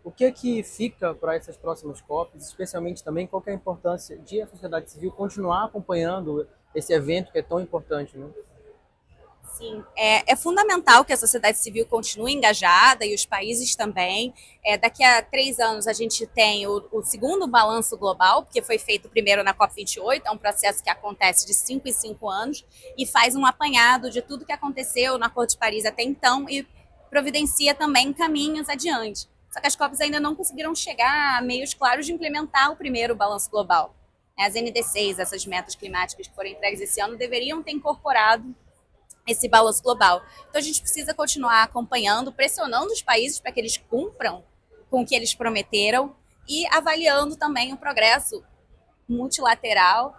[SPEAKER 3] O que é que fica para essas próximas COPs, especialmente também qual que é a importância de a sociedade civil continuar acompanhando esse evento que é tão importante, né?
[SPEAKER 6] Sim, é fundamental que a sociedade civil continue engajada e os países também. Daqui a 3 anos a gente tem o segundo balanço global, porque foi feito primeiro na COP28, é um processo que acontece de 5 em 5 anos e faz um apanhado de tudo que aconteceu no Acordo de Paris até então e providencia também caminhos adiante. Só que as COPs ainda não conseguiram chegar a meios claros de implementar o primeiro balanço global. As NDCs, essas metas climáticas que foram entregues esse ano, deveriam ter incorporado esse balanço global. Então a gente precisa continuar acompanhando, pressionando os países para que eles cumpram com o que eles prometeram e avaliando também o progresso multilateral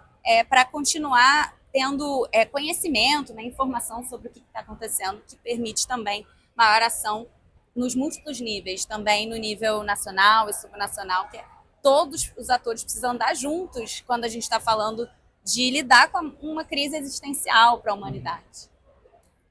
[SPEAKER 6] para continuar tendo conhecimento, né, informação sobre o que está acontecendo, que permite também maior ação nos múltiplos níveis, também no nível nacional e subnacional, que todos os atores precisam andar juntos quando a gente está falando de lidar com uma crise existencial para a humanidade.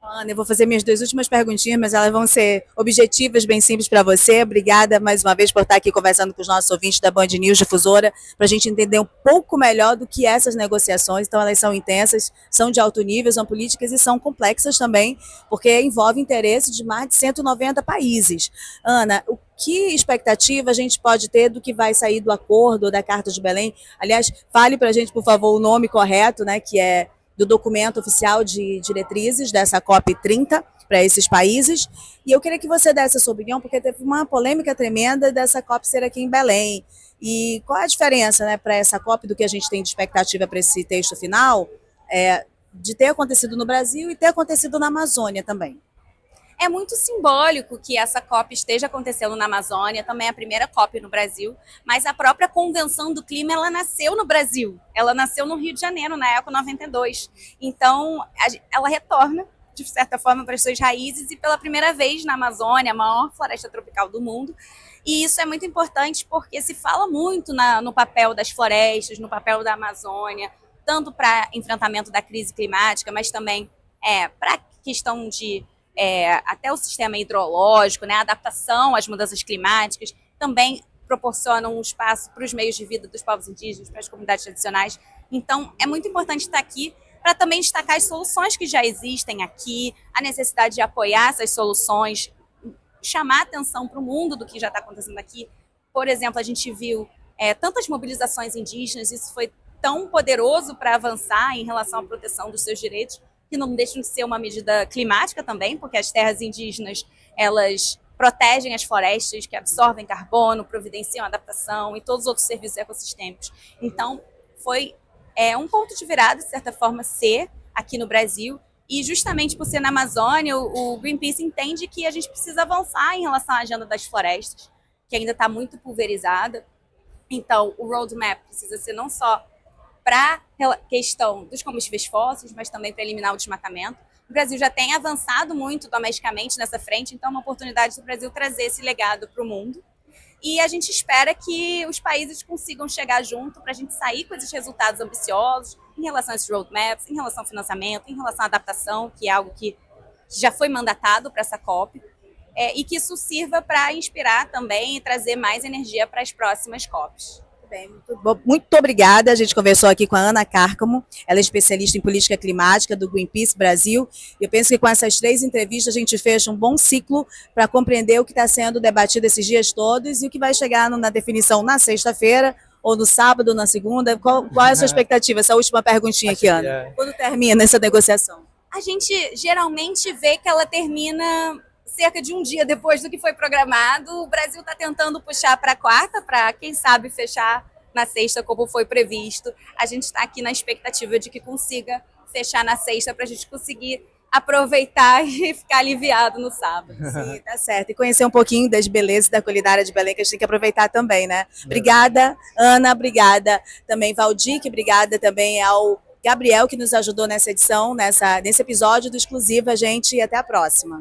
[SPEAKER 1] Ana, eu vou fazer minhas 2 últimas perguntinhas, mas elas vão ser objetivas, bem simples para você. Obrigada mais uma vez por estar aqui conversando com os nossos ouvintes da Band News Difusora, para a gente entender um pouco melhor do que essas negociações. Então, elas são intensas, são de alto nível, são políticas e são complexas também, porque envolve interesse de mais de 190 países. Ana, que expectativa a gente pode ter do que vai sair do acordo da Carta de Belém? Aliás, fale para a gente, por favor, o nome correto, né, que é do documento oficial de diretrizes dessa COP30 para esses países. E eu queria que você desse a sua opinião, porque teve uma polêmica tremenda dessa COP ser aqui em Belém. E qual é a diferença, né, para essa COP do que a gente tem de expectativa para esse texto final, de ter acontecido no Brasil e ter acontecido na Amazônia também?
[SPEAKER 6] É muito simbólico que essa COP esteja acontecendo na Amazônia, também é a primeira COP no Brasil, mas a própria Convenção do Clima, ela nasceu no Brasil, ela nasceu no Rio de Janeiro, na Eco 92. Então, ela retorna, de certa forma, para as suas raízes e pela primeira vez na Amazônia, a maior floresta tropical do mundo. E isso é muito importante porque se fala muito no papel das florestas, no papel da Amazônia, tanto para enfrentamento da crise climática, mas também para a questão de até o sistema hidrológico, né, a adaptação às mudanças climáticas, também proporcionam um espaço para os meios de vida dos povos indígenas, para as comunidades tradicionais. Então, é muito importante estar aqui para também destacar as soluções que já existem aqui, a necessidade de apoiar essas soluções, chamar atenção para o mundo do que já está acontecendo aqui. Por exemplo, a gente viu tantas mobilizações indígenas, isso foi tão poderoso para avançar em relação à proteção dos seus direitos, que não deixam de ser uma medida climática também, porque as terras indígenas, elas protegem as florestas, que absorvem carbono, providenciam adaptação e todos os outros serviços ecossistêmicos. Então, foi um ponto de virada, de certa forma, ser aqui no Brasil, e justamente por ser na Amazônia, o Greenpeace entende que a gente precisa avançar em relação à agenda das florestas, que ainda está muito pulverizada. Então, o roadmap precisa ser não só para a questão dos combustíveis fósseis, mas também para eliminar o desmatamento. O Brasil já tem avançado muito domesticamente nessa frente, então é uma oportunidade do Brasil trazer esse legado para o mundo. E a gente espera que os países consigam chegar junto para a gente sair com esses resultados ambiciosos em relação a esses roadmaps, em relação ao financiamento, em relação à adaptação, que é algo que já foi mandatado para essa COP, e que isso sirva para inspirar também e trazer mais energia para as próximas COPs.
[SPEAKER 1] Bem, muito obrigada. A gente conversou aqui com a Ana Cárcamo, ela é especialista em política climática do Greenpeace Brasil. Eu penso que com essas 3 entrevistas a gente fecha um bom ciclo para compreender o que está sendo debatido esses dias todos e o que vai chegar na definição na sexta-feira, ou no sábado, ou na segunda. Qual é a sua expectativa? Essa última perguntinha aqui, Ana. Quando termina essa negociação?
[SPEAKER 6] A gente geralmente vê que ela termina cerca de um dia depois do que foi programado. O Brasil está tentando puxar para a quarta, para, quem sabe, fechar na sexta, como foi previsto. A gente está aqui na expectativa de que consiga fechar na sexta, para a gente conseguir aproveitar e ficar aliviado no sábado.
[SPEAKER 1] Sim, tá certo. E conhecer um pouquinho das belezas da culinária de Belém, que a gente tem que aproveitar também, né? Obrigada, Ana, obrigada também, Valdir, obrigada também ao Gabriel, que nos ajudou nessa edição, nesse episódio do Exclusiva, gente, e até a próxima.